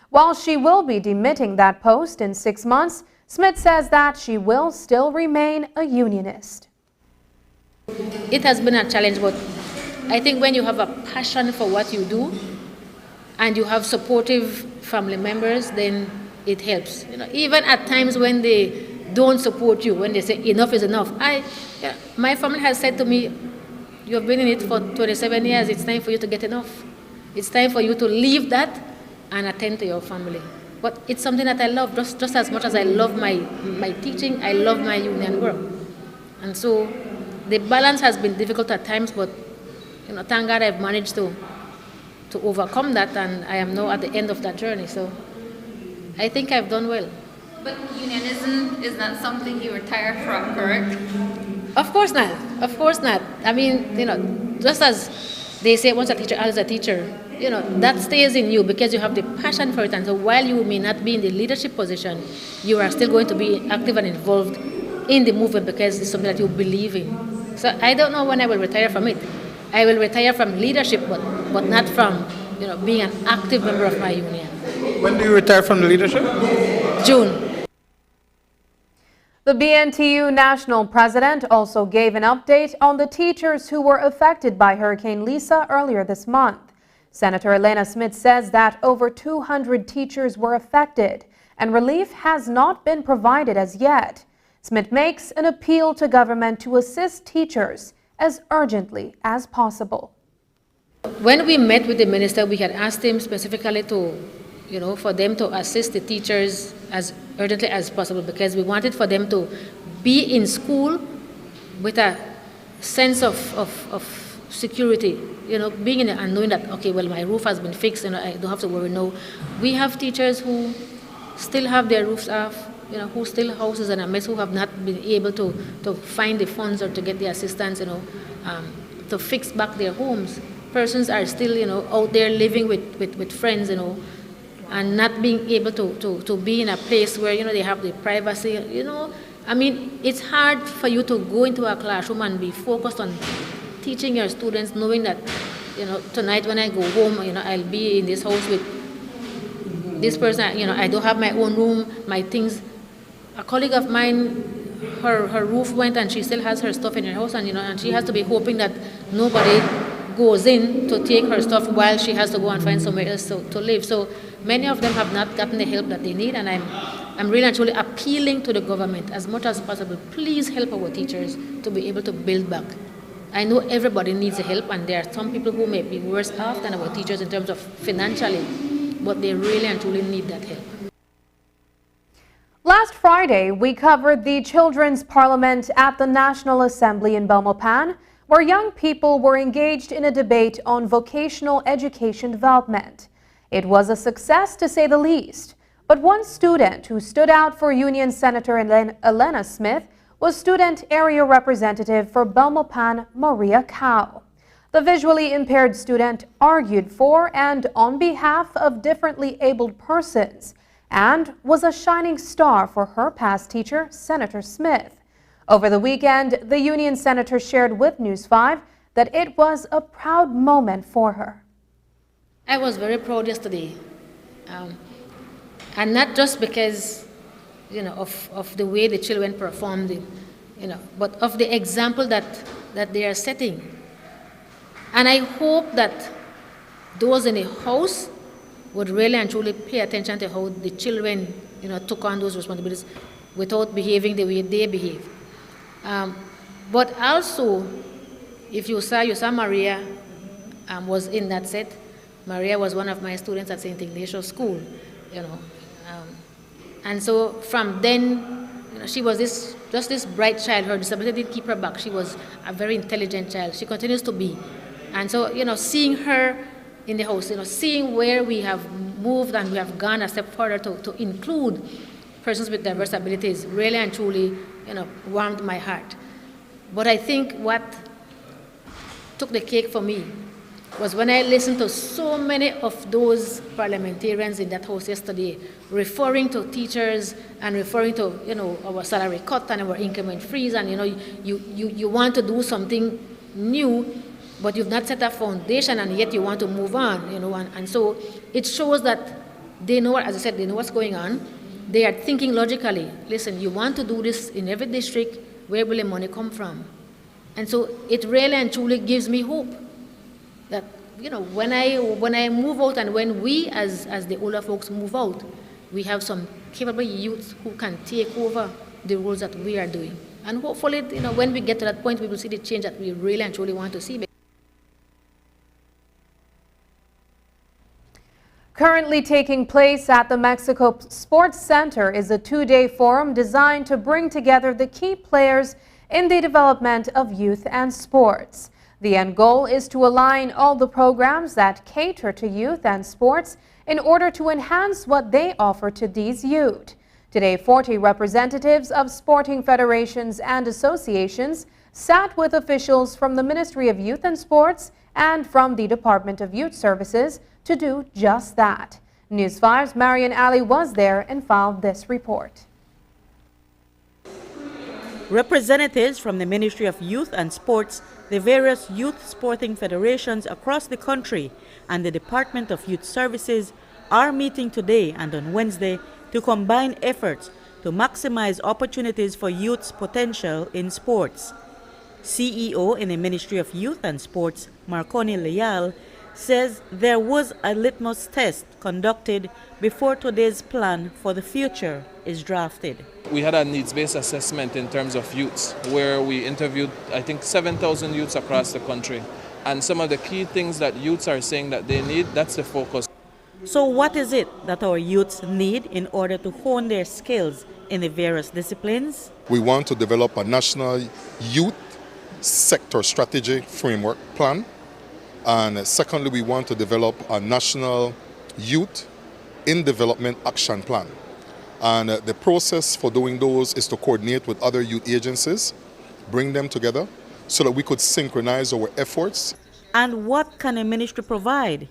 A: While she will be demitting that post in 6 months, Smith says that she will still remain a unionist.
V: It has been a challenge, but I think when you have a passion for what you do and you have supportive family members, then it helps. Even at times when they don't support you, when they say enough is enough. My family has said to me, you have been in it for 27 years, it's time for you to get enough. It's time for you to leave that and attend to your family. But it's something that I love, just as much as I love my teaching, I love my union work. And so the balance has been difficult at times, but thank God I've managed to overcome that, and I am now at the end of that journey. So I think I've done well.
W: But unionism is not something you retire from, correct?
V: Of course not. Of course not. I mean, just as they say, once a teacher, always a teacher, that stays in you because you have the passion for it. And so while you may not be in the leadership position, you are still going to be active and involved in the movement because it's something that you believe in. So I don't know when I will retire from it. I will retire from leadership, but not from being an active member of my union.
N: When do you retire from the leadership?
V: June.
A: The BNTU national president also gave an update on the teachers who were affected by Hurricane Lisa earlier this month. Senator Elena Smith says that over 200 teachers were affected and relief has not been provided as yet. Smith makes an appeal to government to assist teachers as urgently as possible.
V: When we met with the minister, we had asked him specifically to, for them to assist the teachers as urgently as possible because we wanted for them to be in school with a sense of security, being in it and knowing that, okay, well, my roof has been fixed and I don't have to worry. No, we have teachers who still have their roofs off, who still houses and a mess, who have not been able to find the funds or to get the assistance, to fix back their homes. Persons are still, out there living with friends, and not being able to be in a place where, they have the privacy, I mean, it's hard for you to go into a classroom and be focused on teaching your students, knowing that, tonight when I go home, I'll be in this house with this person, I don't have my own room, my things. A colleague of mine, her roof went and she still has her stuff in her house, and she has to be hoping that nobody goes in to take her stuff while she has to go and find somewhere else to live. So many of them have not gotten the help that they need, and I'm really actually appealing to the government as much as possible. Please help our teachers to be able to build back. I know everybody needs the help, and there are some people who may be worse off than our teachers in terms of financially, but they really and truly need that help.
A: Last Friday, we covered the Children's Parliament at the National Assembly in Belmopan, where young people were engaged in a debate on vocational education development. It was a success, to say the least. But one student who stood out for Union Senator Elena Smith was Student Area Representative for Belmopan, Maria Cow. The visually impaired student argued for and on behalf of differently abled persons and was a shining star for her past teacher, Senator Smith. Over the weekend, the Union Senator shared with News 5 that it was a proud moment for her.
V: I was very proud yesterday, and not just because, of the way the children performed, but of the example that they are setting. And I hope that those in the house would really and truly pay attention to how the children, took on those responsibilities without behaving the way they behave. But also, if you saw Maria was in that set. Maria was one of my students at St. Ignatius School, and so from then, she was just this bright child. Her disability did keep her back. She was a very intelligent child. She continues to be. And so, seeing her in the house, seeing where we have moved and we have gone a step further to include persons with diverse abilities really and truly, warmed my heart. But I think what took the cake for me was when I listened to so many of those parliamentarians in that house yesterday referring to teachers and referring to, our salary cut and our increment freeze, and, you want to do something new, but you've not set a foundation and yet you want to move on, and so it shows that they know, as I said, they know what's going on. They are thinking logically. Listen, you want to do this in every district, where will the money come from? And so it really and truly gives me hope that, when I move out and when we as the older folks move out, we have some capable youth who can take over the roles that we are doing. And hopefully, when we get to that point, we will see the change that we really and truly want to see.
A: Currently taking place at the Mexico Sports Center is a two-day forum designed to bring together the key players in the development of youth and sports. The end goal is to align all the programs that cater to youth and sports in order to enhance what they offer to these youth. Today, 40 representatives of sporting federations and associations sat with officials from the Ministry of Youth and Sports and from the Department of Youth Services to do just that. News 5's Marian Ali was there and filed this report.
D: Representatives from the Ministry of Youth and Sports, the various youth sporting federations across the country, and the Department of Youth Services are meeting today and on Wednesday to combine efforts to maximize opportunities for youth's potential in sports. CEO in the Ministry of Youth and Sports, Marconi Leal, says there was a litmus test conducted before today's plan for the future is drafted.
F: We had a needs-based assessment in terms of youths, where we interviewed, I think, 7,000 youths across the country. And some of the key things that youths are saying that they need, that's the focus.
D: So what is it that our youths need in order to hone their skills in the various disciplines?
G: We want to develop a national youth sector strategy framework plan. And secondly, we want to develop a national youth in development action plan. And the process for doing those is to coordinate with other youth agencies, bring them together so that we could synchronize our efforts.
D: And what can a ministry provide?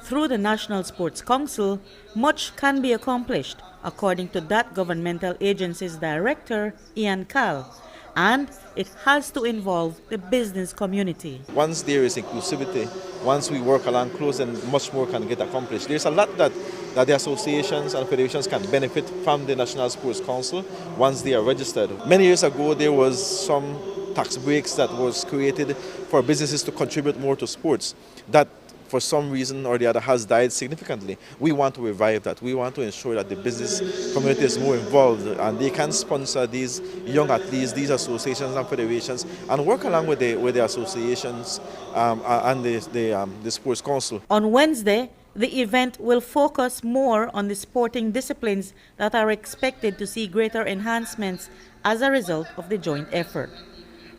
D: Through the National Sports Council, much can be accomplished, according to that governmental agency's director, Ian Cal. and it has to involve the business community.
H: Once there is inclusivity, once we work along close, then much more can get accomplished. There's a lot that the associations and federations can benefit from the National Sports Council once they are registered. Many years ago, there was some tax breaks that was created for businesses to contribute more to sports. That, for some reason or the other, has died significantly. We want to revive that. We want to ensure that the business community is more involved and they can sponsor these young athletes, these associations and federations, and work along with the associations and the Sports Council.
D: On Wednesday, the event will focus more on the sporting disciplines that are expected to see greater enhancements as a result of the joint effort.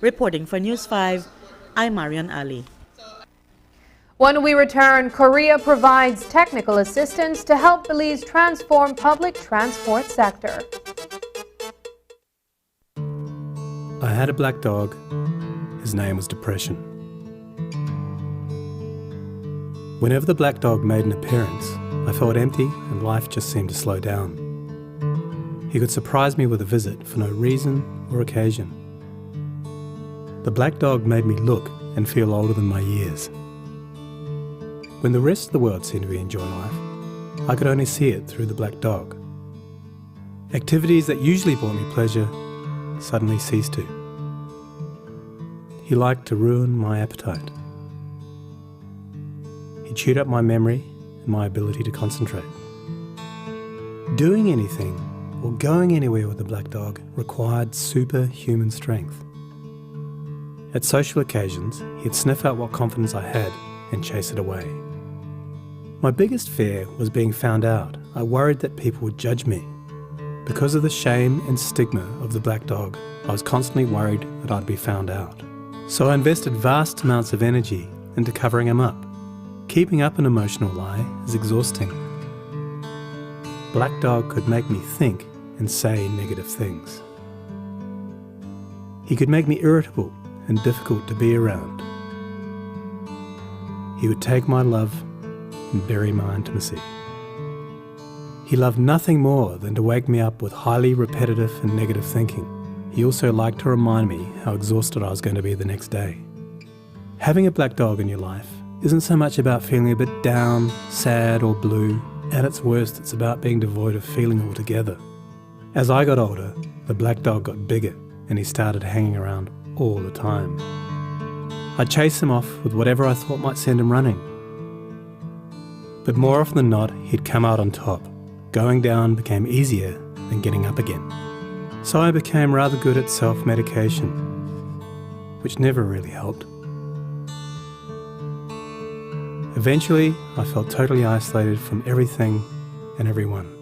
D: Reporting for News 5, I'm Marian Ali.
A: When we return, Korea provides technical assistance to help Belize transform public transport sector.
I: I had a black dog. His name was Depression. Whenever the black dog made an appearance, I felt empty and life just seemed to slow down. He could surprise me with a visit for no reason or occasion. The black dog made me look and feel older than my years. When the rest of the world seemed to be enjoying life, I could only see it through the black dog. Activities that usually brought me pleasure suddenly ceased to. He liked to ruin my appetite. He chewed up my memory and my ability to concentrate. Doing anything or going anywhere with the black dog required superhuman strength. At social occasions, he'd sniff out what confidence I had and chase it away. My biggest fear was being found out. I worried that people would judge me. Because of the shame and stigma of the black dog, I was constantly worried that I'd be found out. So I invested vast amounts of energy into covering him up. Keeping up an emotional lie is exhausting. Black dog could make me think and say negative things. He could make me irritable and difficult to be around. He would take my love and bury my intimacy. He loved nothing more than to wake me up with highly repetitive and negative thinking. He also liked to remind me how exhausted I was going to be the next day. Having a black dog in your life isn't so much about feeling a bit down, sad or blue. At its worst, it's about being devoid of feeling altogether. As I got older, the black dog got bigger and he started hanging around all the time. I'd chase him off with whatever I thought might send him running. But more often than not, he'd come out on top. Going down became easier than getting up again. So I became rather good at self-medication, which never really helped. Eventually, I felt totally isolated from everything and everyone.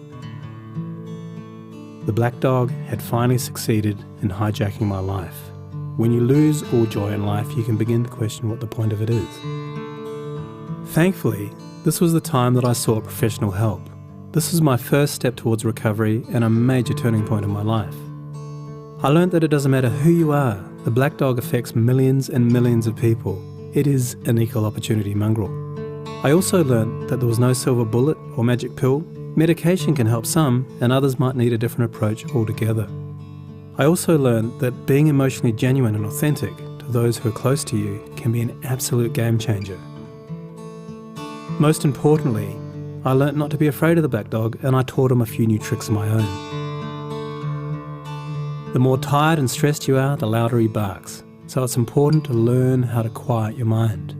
I: The black dog had finally succeeded in hijacking my life. When you lose all joy in life, you can begin to question what the point of it is. Thankfully, this was the time that I sought professional help. This was my first step towards recovery and a major turning point in my life. I learned that it doesn't matter who you are, the black dog affects millions and millions of people. It is an equal opportunity mongrel. I also learned that there was no silver bullet or magic pill. Medication can help some, and others might need a different approach altogether. I also learned that being emotionally genuine and authentic to those who are close to you can be an absolute game changer. Most importantly, I learnt not to be afraid of the black dog, and I taught him a few new tricks of my own. The more tired and stressed you are, the louder he barks, so it's important to learn how to quiet your mind.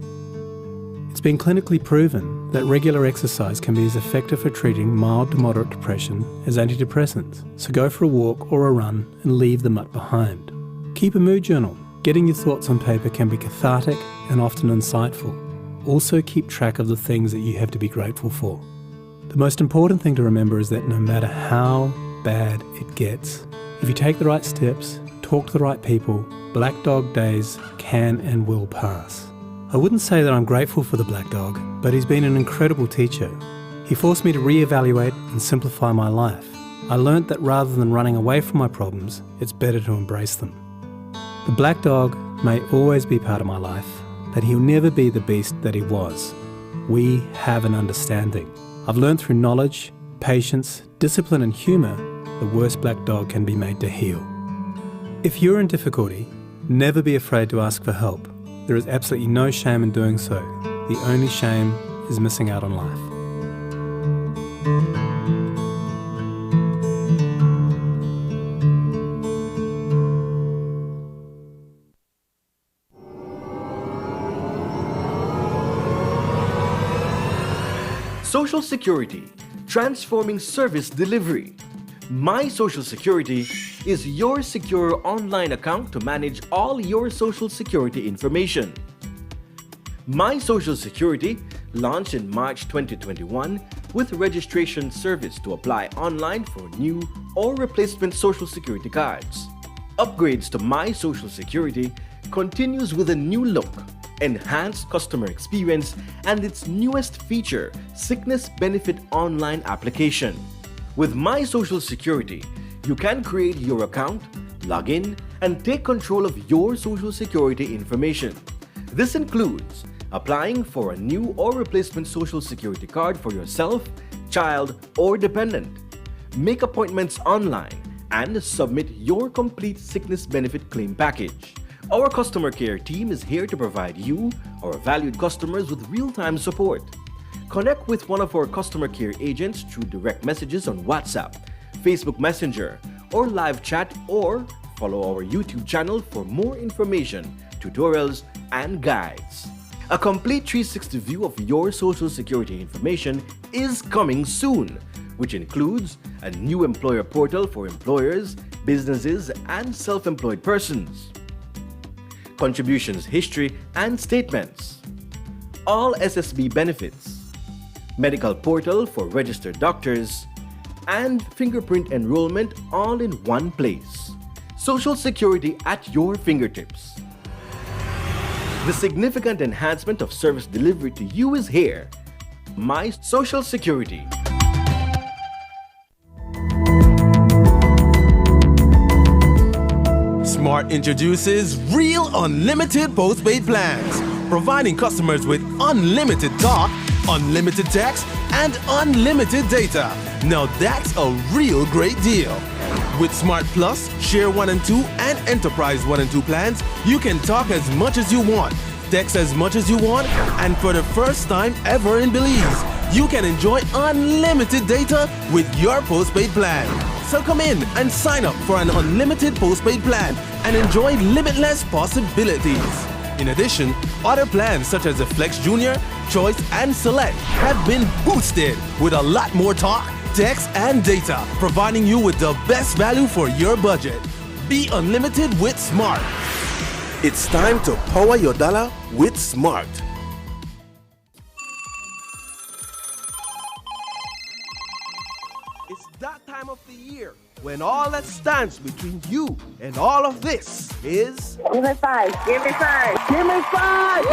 I: It's been clinically proven that regular exercise can be as effective for treating mild to moderate depression as antidepressants, so go for a walk or a run and leave the mutt behind. Keep a mood journal. Getting your thoughts on paper can be cathartic and often insightful. Also keep track of the things that you have to be grateful for. The most important thing to remember is that no matter how bad it gets, if you take the right steps, talk to the right people, black dog days can and will pass. I wouldn't say that I'm grateful for the black dog, but he's been an incredible teacher. He forced me to reevaluate and simplify my life. I learnt that rather than running away from my problems, it's better to embrace them. The black dog may always be part of my life, but he'll never be the beast that he was. We have an understanding. I've learned through knowledge, patience, discipline and humour, the worst black dog can be made to heal. If you're in difficulty, never be afraid to ask for help. There is absolutely no shame in doing so. The only shame is missing out on life.
U: Social Security, transforming service delivery. My Social Security is your secure online account to manage all your Social Security information. My Social Security launched in March 2021 with registration service to apply online for new or replacement Social Security cards. Upgrades to My Social Security continues with a new look, enhanced customer experience, and its newest feature, Sickness Benefit Online application. With My Social Security, you can create your account, log in, and take control of your Social Security information. This includes applying for a new or replacement Social Security card for yourself, child, or dependent, make appointments online, and submit your complete sickness benefit claim package. Our customer care team is here to provide you, our valued customers, with real-time support. Connect with one of our customer care agents through direct messages on WhatsApp, Facebook Messenger, or live chat, or follow our YouTube channel for more information, tutorials, and guides. A complete 360 view of your Social Security information is coming soon, which includes a new employer portal for employers, businesses, and self-employed persons, contributions history and statements, all SSB benefits, medical portal for registered doctors, and fingerprint enrollment all in one place. Social Security at your fingertips. The significant enhancement of service delivery to you is here. My Social Security. Smart introduces Real Unlimited Postpaid Plans, providing customers with unlimited talk, unlimited text, and unlimited data. Now that's a real great deal. With Smart Plus, Share 1 and 2, and Enterprise 1 and 2 plans, you can talk as much as you want, text as much as you want, and for the first time ever in Belize, you can enjoy unlimited data with your postpaid plan. So come in and sign up for an unlimited postpaid plan and enjoy limitless possibilities. In addition, other plans such as the Flex Junior, Choice, and Select have been boosted with a lot more talk, text, and data, providing you with the best value for your budget. Be unlimited with Smart. It's time to power your dollar with Smart. It's that time of the year when all that stands between you and all of this is...
E: Give me five, give me five, give me five!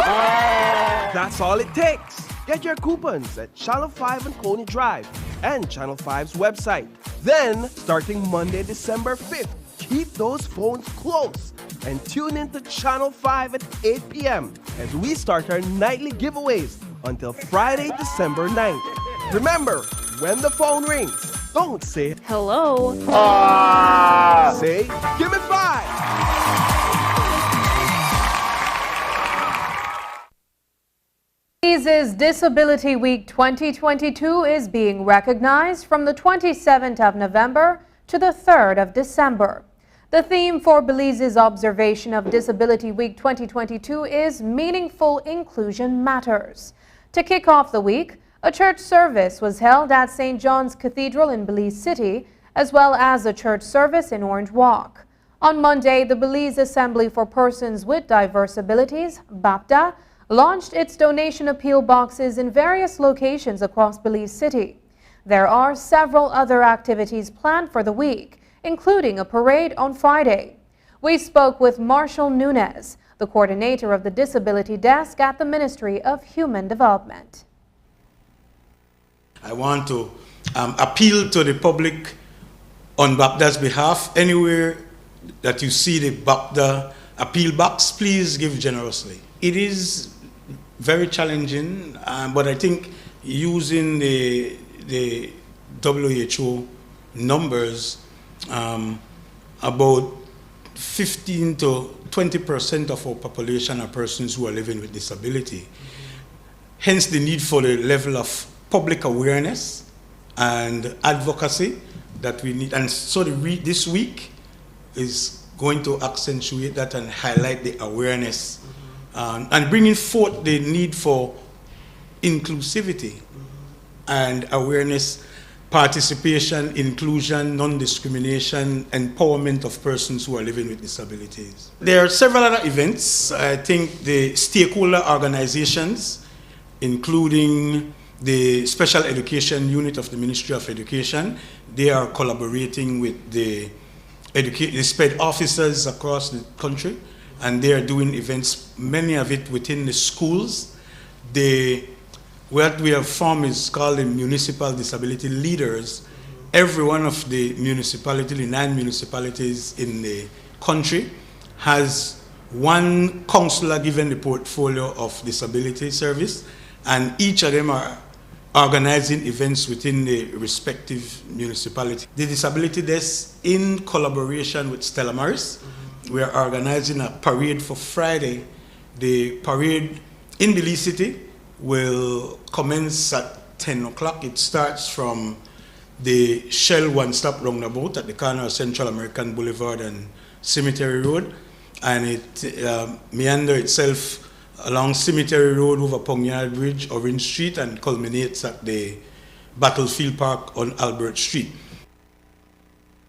U: That's all it takes. Get your coupons at Channel 5 and Coney Drive and Channel 5's website. Then, starting Monday, December 5th, keep those phones close and tune into Channel 5 at 8 p.m. as we start our nightly giveaways until Friday, December 9th. Remember, when the phone rings, don't say
T: hello.
U: Say, give me five.
A: Belize's Disability Week 2022 is being recognized from the 27th of November to the 3rd of December. The theme for Belize's observation of Disability Week 2022 is Meaningful Inclusion Matters. To kick off the week, a church service was held at St. John's Cathedral in Belize City, as well as a church service in Orange Walk. On Monday, the Belize Assembly for Persons with Diverse Abilities, BAPDA, launched its donation appeal boxes in various locations across Belize City. There are several other activities planned for the week, including a parade on Friday. We spoke with Marshall Nunez, the coordinator of the Disability Desk at the Ministry of Human Development.
C: I want to appeal to the public on BAPDA's behalf. Anywhere that you see the BAPDA appeal box, please give generously. It is very challenging, but I think using the WHO numbers, about 15 to 20% of our population are persons who are living with disability. Hence the need for the level of public awareness and advocacy that we need. And so this week is going to accentuate that and highlight the awareness and bringing forth the need for inclusivity and awareness, participation, inclusion, non-discrimination, empowerment of persons who are living with disabilities. There are several other events. I think the stakeholder organizations, including the Special Education Unit of the Ministry of Education, they are collaborating with the SPED officers across the country, and they are doing events, many of it within the schools. What we have formed is called the Municipal Disability Leaders. Every one of the municipalities, the 9 municipalities in the country, has one counselor given the portfolio of disability service, and each of them are organizing events within the respective municipality. The Disability Desk, in collaboration with Stella Maris, we are organizing a parade for Friday. The parade in Belize City will commence at 10 o'clock. It starts from the Shell one-stop roundabout at the corner of Central American Boulevard and Cemetery Road, and it meanders itself along Cemetery Road over Pongyard Bridge, Orange Street, and culminates at the Battlefield Park on Albert Street.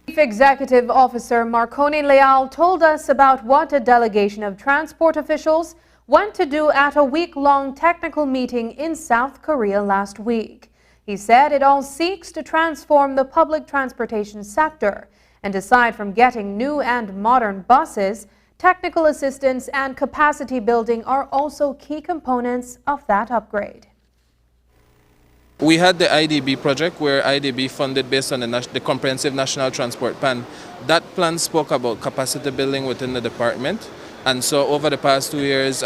A: Chief Executive Officer Marconi Leal told us about what a delegation of transport officials went to do at a week-long technical meeting in South Korea last week. He said it all seeks to transform the public transportation sector, and aside from getting new and modern buses, technical assistance and capacity building are also key components of that upgrade.
F: We had the IDB project where IDB funded based on the Comprehensive National Transport Plan. That plan spoke about capacity building within the department. And so over the past 2 years,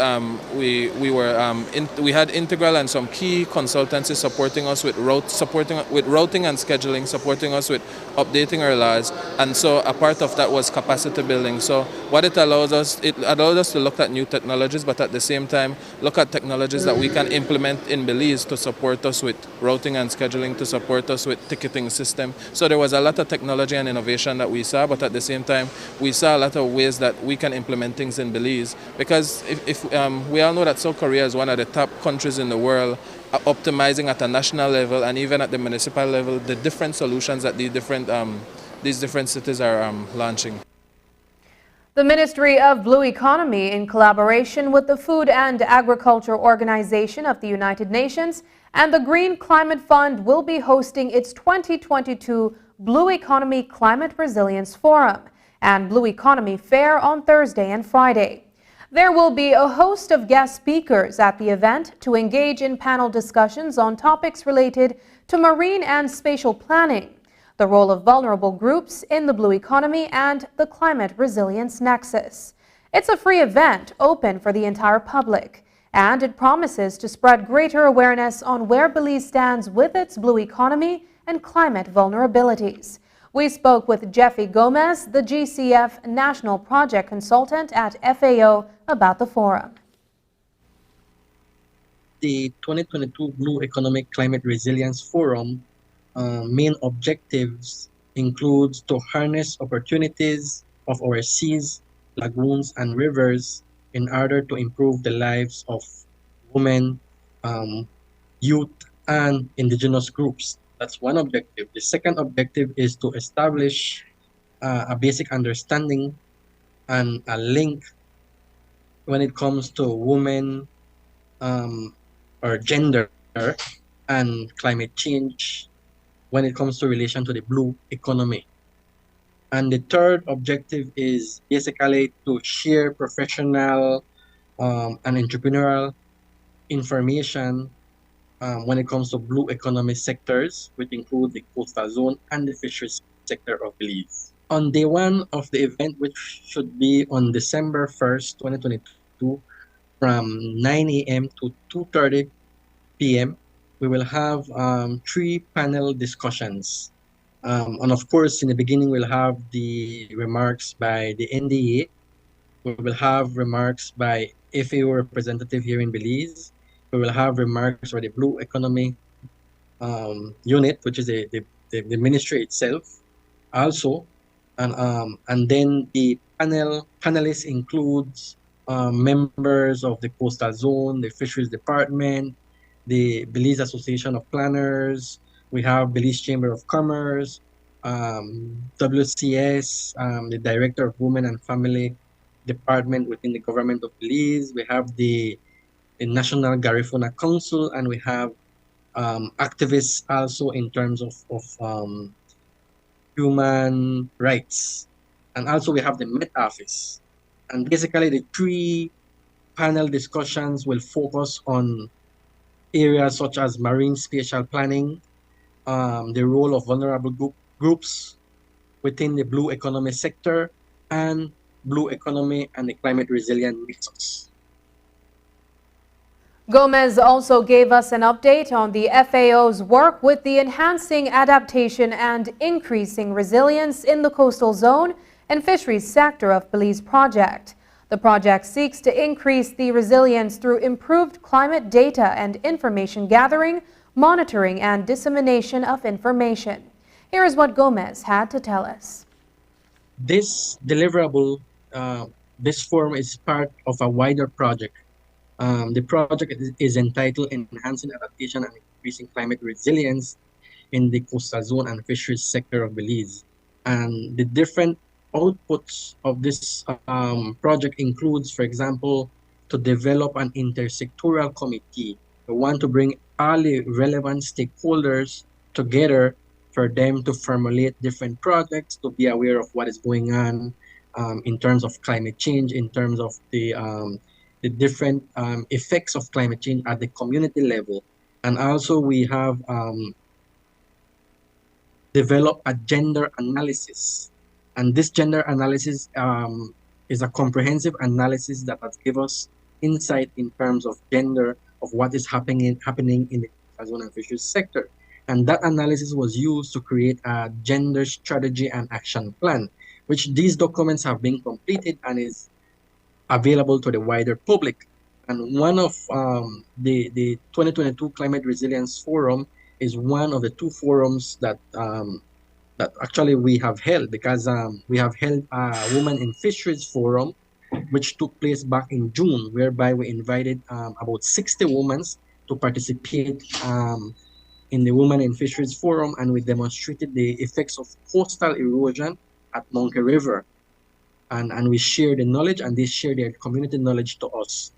F: we had Integral and some key consultancies supporting us with routing and scheduling, supporting us with updating our laws. And so a part of that was capacity building. So what it allowed us to look at new technologies, but at the same time look at technologies that we can implement in Belize to support us with routing and scheduling, to support us with ticketing system. So there was a lot of technology and innovation that we saw, but at the same time we saw a lot of ways that we can implement things in Belize, because if we all know that South Korea is one of the top countries in the world optimizing at a national level and even at the municipal level the different solutions that these different cities are launching.
A: The Ministry of Blue Economy, in collaboration with the Food and Agriculture Organization of the United Nations and the Green Climate Fund, will be hosting its 2022 Blue Economy Climate Resilience Forum and Blue Economy Fair on Thursday and Friday. There will be a host of guest speakers at the event to engage in panel discussions on topics related to marine and spatial planning, the role of vulnerable groups in the blue economy, and the climate resilience nexus. It's a free event open for the entire public, and it promises to spread greater awareness on where Belize stands with its blue economy and climate vulnerabilities. We spoke with Jeffy Gomez, the GCF National Project Consultant at FAO, about the forum.
J: The 2022 Blue Economic Climate Resilience Forum main objectives includes to harness opportunities of our seas, lagoons, and rivers in order to improve the lives of women, youth, and indigenous groups. That's one objective. The second objective is to establish a basic understanding and a link when it comes to women or gender and climate change when it comes to relation to the blue economy. And the third objective is basically to share professional and entrepreneurial information when it comes to blue economy sectors, which include the coastal zone and the fisheries sector of Belize. On day one of the event, which should be on December 1st, 2022, from 9 a.m. to 2:30 p.m., we will have 3 panel discussions. And of course, in the beginning, we'll have the remarks by the NDA. We will have remarks by FAO representative here in Belize. We will have remarks by the Blue Economy Unit, which is the ministry itself, also, and then the panelists includes members of the Coastal Zone, the Fisheries Department, the Belize Association of Planners. We have Belize Chamber of Commerce, WCS, the Director of Women and Family Department within the government of Belize. We have the National Garifuna Council, and we have activists also in terms of human rights. And also we have the Met Office. And basically the three panel discussions will focus on areas such as marine spatial planning, the role of vulnerable groups within the blue economy sector, and blue economy and the climate resilient nexus.
A: Gomez also gave us an update on the FAO's work with the Enhancing Adaptation and Increasing Resilience in the Coastal Zone and Fisheries Sector of Belize project. The project seeks to increase the resilience through improved climate data and information gathering, monitoring, and dissemination of information. Here is what Gomez had to tell us.
J: This deliverable, this forum is part of a wider project. The project is entitled Enhancing Adaptation and Increasing Climate Resilience in the Coastal Zone and Fisheries Sector of Belize. And the different outputs of this project includes, for example, to develop an intersectoral committee. We want to bring all the relevant stakeholders together for them to formulate different projects, to be aware of what is going on in terms of climate change, in terms of the different effects of climate change at the community level. And also we have developed a gender analysis. And this gender analysis is a comprehensive analysis that has given us insight in terms of gender, of what is happening in the Coastal Zone and Fisheries sector. And that analysis was used to create a gender strategy and action plan, which these documents have been completed and is available to the wider public. And one of the 2022 Climate Resilience Forum is one of the two forums that that actually we have held, because we have held a Women in Fisheries Forum, which took place back in June, whereby we invited about 60 women to participate in the Women in Fisheries Forum, and we demonstrated the effects of coastal erosion at Monkey River. And we share the knowledge, and they share their community knowledge to us.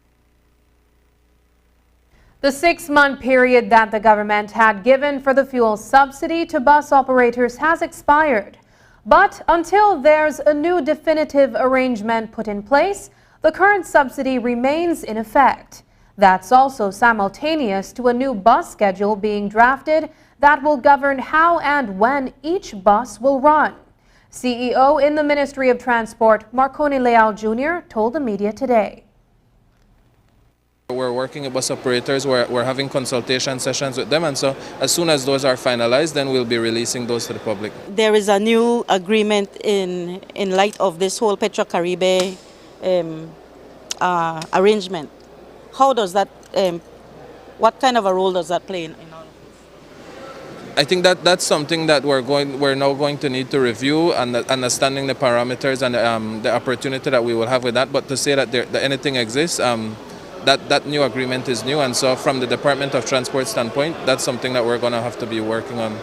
A: The 6-month period that the government had given for the fuel subsidy to bus operators has expired. But until there's a new definitive arrangement put in place, the current subsidy remains in effect. That's also simultaneous to a new bus schedule being drafted that will govern how and when each bus will run. CEO in the Ministry of Transport, Marconi Leal Jr., told the media today.
F: We're working with bus operators, we're having consultation sessions with them, and so as soon as those are finalized, then we'll be releasing those to the public.
D: There is a new agreement in light of this whole Petro-Caribe arrangement. How does that, what kind of a role does that play in all of this?
F: I think that's something that we're now going to need to review, and understanding the parameters and the opportunity that we will have with that. But to say that anything exists, that new agreement is new, and so from the Department of Transport standpoint, that's something that we're going to have to be working on.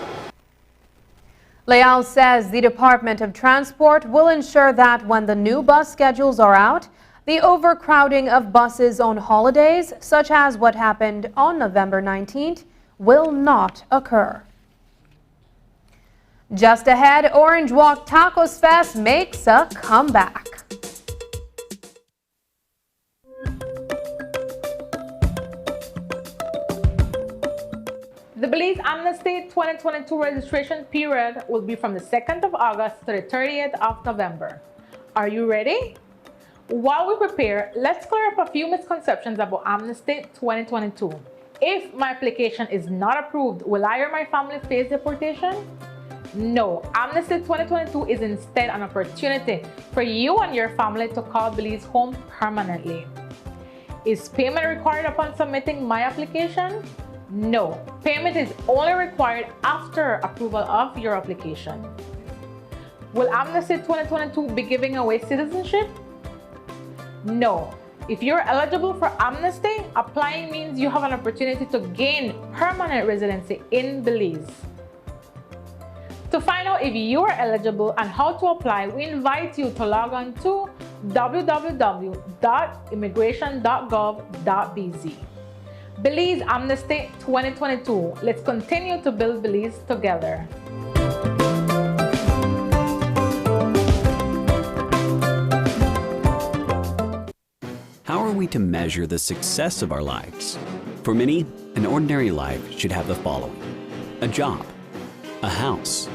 A: Leal says the Department of Transport will ensure that when the new bus schedules are out, the overcrowding of buses on holidays, such as what happened on November 19th, will not occur. Just ahead, Orange Walk Tacos Fest makes a comeback.
L: The Belize Amnesty 2022 registration period will be from the 2nd of August to the 30th of November. Are you ready? While we prepare, let's clear up a few misconceptions about Amnesty 2022. If my application is not approved, will I or my family face deportation? No, Amnesty 2022 is instead an opportunity for you and your family to call Belize home permanently. Is payment required upon submitting my application? No, payment is only required after approval of your application. Will Amnesty 2022 be giving away citizenship? No. If you're eligible for Amnesty, applying means you have an opportunity to gain permanent residency in Belize. To find out if you are eligible and how to apply, we invite you to log on to www.immigration.gov.bz. Belize Amnesty 2022. Let's continue to build Belize together.
O: How are we to measure the success of our lives? For many, an ordinary life should have the following: a job, a house,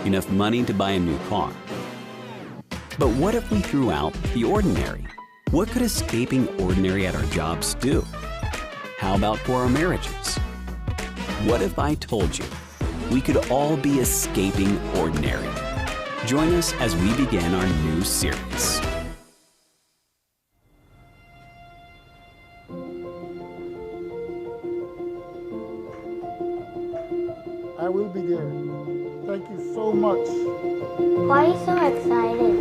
O: enough money to buy a new car. But what if we threw out the ordinary? What could escaping ordinary at our jobs do? How about for our marriages? What if I told you we could all be escaping ordinary? Join us as we begin our new series.
P: I will be there. Thank you so much.
Q: Why are you so excited?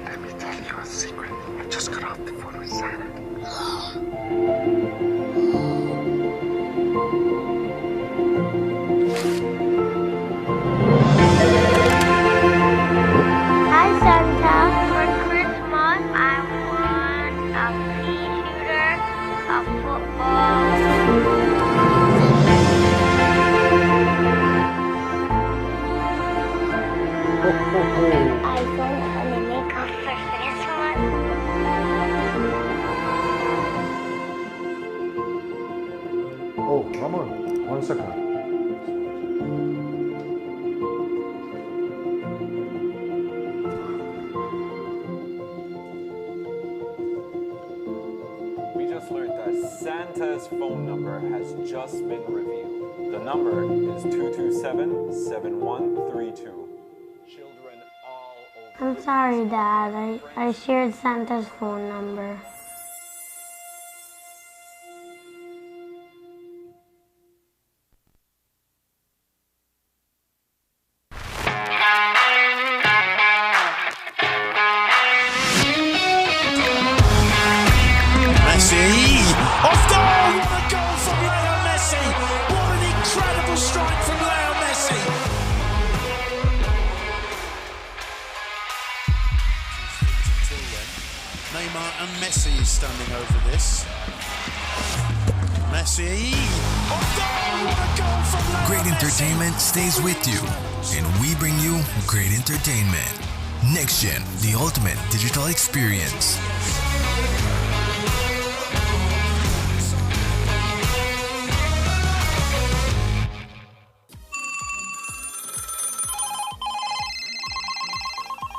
P: Let me tell you a secret. I just got off the phone with Santa.
Q: Hi, Santa. For Christmas, I want a pea shooter, a football. iPhone and a makeup for Christmas.
P: Oh, come on. 1 second.
X: We just learned that Santa's phone number has just been revealed. The number is 227-7132.
Q: I'm sorry, Dad. I shared Santa's phone number.
Y: Messi! Off goal! What a goal from Leo Messi! What an incredible strike from Leo Messi! Neymar and Messi is standing over this. Messi! Off goal! What a goal from Leo
Z: Great entertainment stays with you, and we bring you great entertainment. Next Gen, the ultimate digital experience.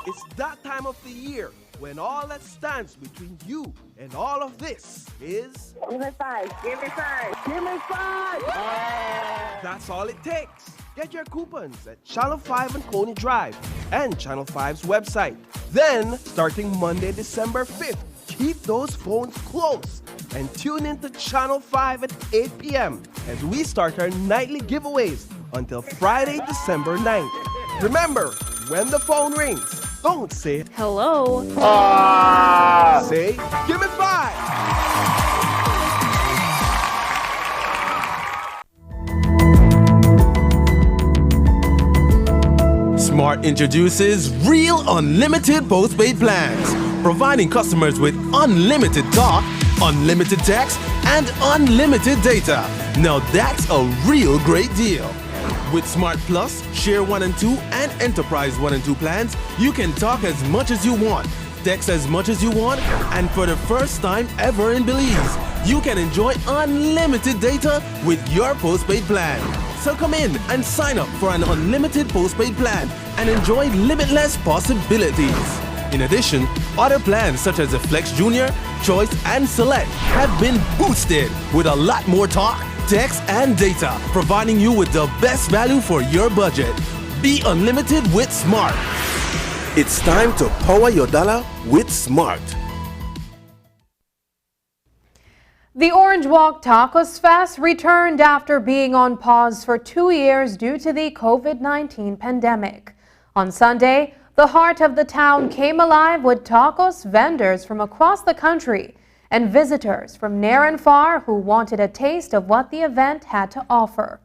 U: It's that time of the year when all that stands between you and all of this is...
E: Give me 5. Give me 5. Give me 5.
U: That's all it takes. Get your coupons at Channel 5 and Coney Drive and Channel 5's website. Then, starting Monday, December 5th, keep those phones close and tune in to Channel 5 at 8 p.m. as we start our nightly giveaways until Friday, December 9th. Remember, when the phone rings, don't say hello. Say, give me 5. Smart introduces Real Unlimited Postpaid Plans, providing customers with unlimited talk, unlimited text, and unlimited data. Now that's a real great deal. With Smart Plus, Share 1 and 2, and Enterprise 1 and 2 plans, you can talk as much as you want, text as much as you want, and for the first time ever in Belize, you can enjoy unlimited data with your postpaid plan. So come in and sign up for an unlimited postpaid plan and enjoy limitless possibilities. In addition, other plans such as the Flex Junior, Choice, and Select have been boosted with a lot more talk, text, and data, providing you with the best value for your budget. Be unlimited with Smart. It's time to power your dollar with Smart.
A: The Orange Walk Tacos Fest returned after being on pause for 2 years due to the COVID-19 pandemic. On Sunday, the heart of the town came alive with tacos vendors from across the country and visitors from near and far who wanted a taste of what the event had to offer.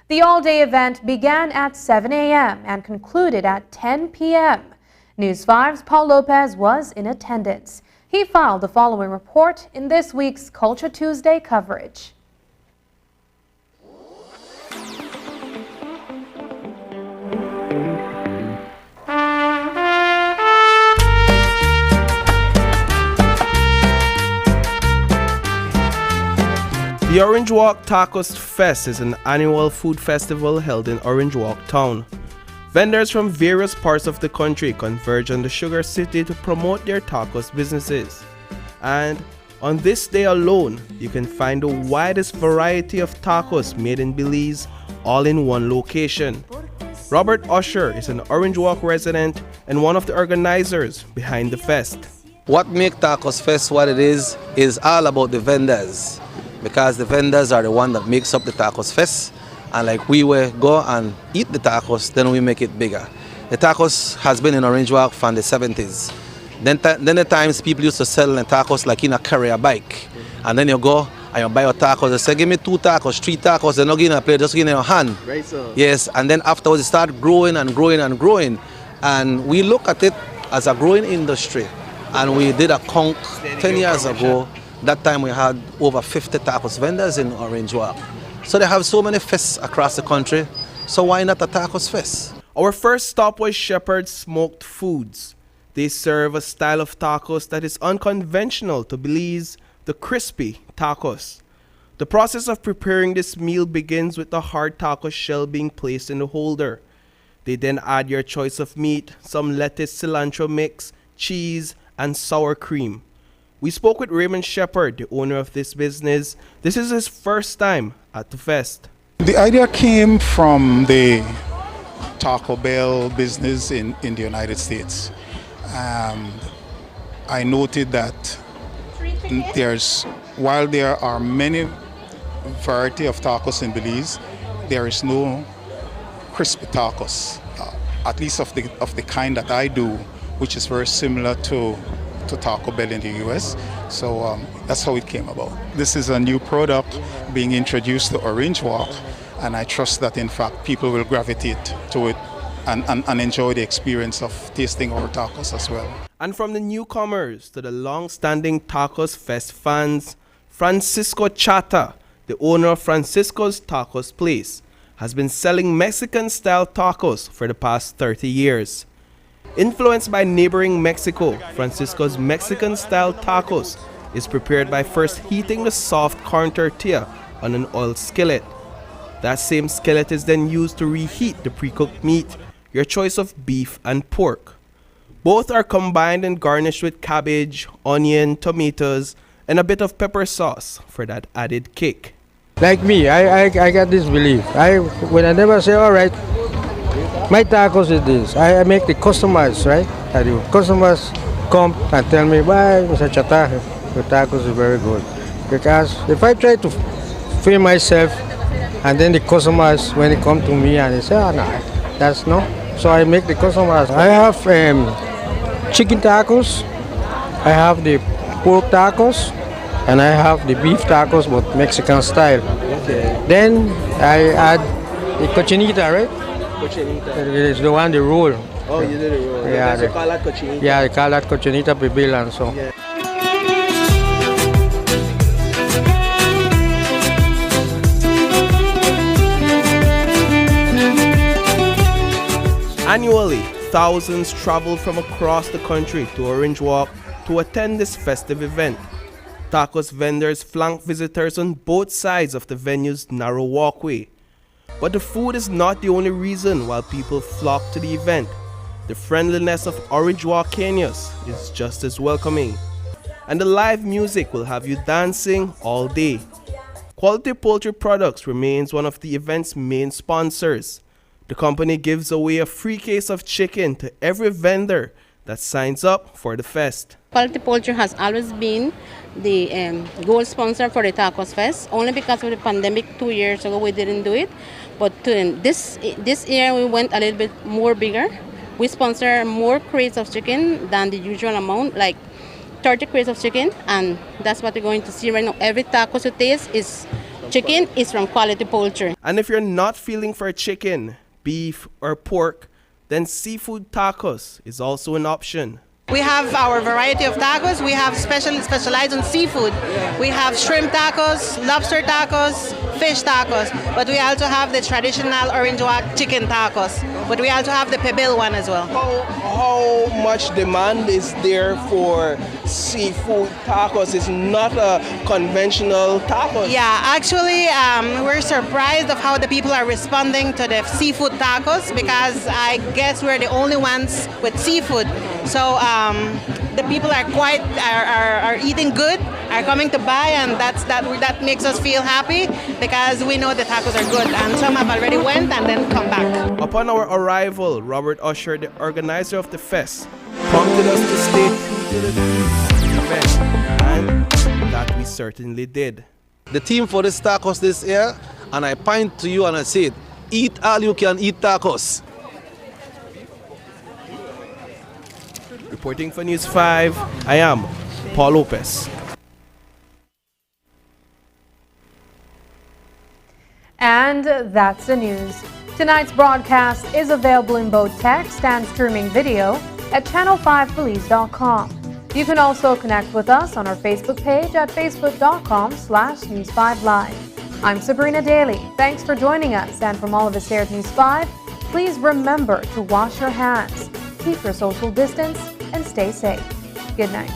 A: The all-day event began at 7 a.m. and concluded at 10 p.m. News 5's Paul Lopez was in attendance. He filed the following report in this week's Culture Tuesday coverage.
U: The Orange Walk Tacos Fest is an annual food festival held in Orange Walk town. Vendors from various parts of the country converge on the Sugar City to promote their tacos businesses. And on this day alone, you can find the widest variety of tacos made in Belize, all in one location. Robert Usher is an Orange Walk resident and one of the organizers behind the fest.
B: What makes Tacos Fest what it is all about the vendors. Because the vendors are the one that makes up the Tacos Fest. And like we will go and eat the tacos, then we make it bigger. The tacos has been in Orange Walk from the 70s. Then the times people used to sell the tacos like in a carrier bike. And then you go and you buy your tacos. They say, give me 2 tacos, 3 tacos. They're not giving a plate, just giving your hand.
H: Right, sir.
B: Yes, and then afterwards it start growing and growing and growing. And we look at it as a growing industry. And we did a count 10 years ago. That time we had over 50 tacos vendors in Orange Walk. So they have so many fests across the country, so why not a tacos fest?
U: Our first stop was Shepherd's Smoked Foods. They serve a style of tacos that is unconventional to Belize, the crispy tacos. The process of preparing this meal begins with the hard taco shell being placed in the holder. They then add your choice of meat, some lettuce cilantro mix, cheese, and sour cream. We spoke with Raymond Shepherd, the owner of this business. This is his first time at the fest.
K: The idea came from the Taco Bell business in the United States. I noted that while there are many variety of tacos in Belize, there is no crispy tacos, at least of the kind that I do, which is very similar to Taco Bell in the US. So that's how it came about. This is a new product being introduced to Orange Walk, and I trust that in fact people will gravitate to it and enjoy the experience of tasting our tacos as well.
U: And from the newcomers to the long-standing Tacos Fest fans, Francisco Chata, the owner of Francisco's Tacos Place, has been selling Mexican-style tacos for the past 30 years. Influenced by neighboring Mexico, Francisco's Mexican-style tacos is prepared by first heating the soft corn tortilla on an oil skillet. That same skillet is then used to reheat the pre-cooked meat, your choice of beef and pork. Both are combined and garnished with cabbage, onion, tomatoes, and a bit of pepper sauce for that added kick.
M: Like me, I got this belief. When I never say, all right, my tacos is this. I make the customers, right? I do. Customers come and tell me, why, Mr. Chata, your tacos is very good. Because if I try to film myself, and then the customers, when they come to me and they say, oh, no, that's no. So I make the customers. I have chicken tacos, I have the pork tacos, and I have the beef tacos, but Mexican style. Okay. Then I add the cochinita, right? Cochinita. It is the one, the roll.
H: Oh, you did it roll.
M: Yeah,
H: they call that cochinita.
M: Yeah, they call that cochinita pibil and so.
H: Yeah.
U: Annually, thousands travel from across the country to Orange Walk to attend this festive event. Tacos vendors flank visitors on both sides of the venue's narrow walkway. But the food is not the only reason why people flock to the event. The friendliness of Orange Walkenians is just as welcoming. And the live music will have you dancing all day. Quality Poultry Products remains one of the event's main sponsors. The company gives away a free case of chicken to every vendor that signs up for the fest.
G: Quality Poultry has always been the gold sponsor for the Tacos Fest. Only because of the pandemic 2 years ago we didn't do it. But this year we went a little bit more bigger. We sponsor more crates of chicken than the usual amount, like 30 crates of chicken, and that's what you're going to see right now. Every tacos you taste is chicken is from Quality Poultry.
U: And if you're not feeling for chicken, beef, or pork, then seafood tacos is also an option.
N: We have our variety of tacos. We have specialized on seafood. We have shrimp tacos, lobster tacos, fish tacos, but we also have the traditional orange walk chicken tacos. But we also have the pebble one as well.
U: How much demand is there for seafood tacos? It's not a conventional taco.
N: Yeah, actually, we're surprised of how the people are responding to the seafood tacos, because I guess we're the only ones with seafood. So the people are eating good, are coming to buy, and that makes us feel happy, because we know the tacos are good, and some have already went and then come back.
U: Upon our arrival, Robert Usher, the organizer of the fest, prompted us to stay true to the theme of the event, and that we certainly did.
B: The theme for this tacos this year, and I point to you and I say it, eat all you can eat tacos.
U: Reporting for News 5, I am Paul Lopez.
A: And that's the news. Tonight's broadcast is available in both text and streaming video at channel5police.com. You can also connect with us on our Facebook page at facebook.com/News5Live. I'm Sabrina Daly. Thanks for joining us. And from all of us here at News 5, please remember to wash your hands, keep your social distance, and stay safe. Good night.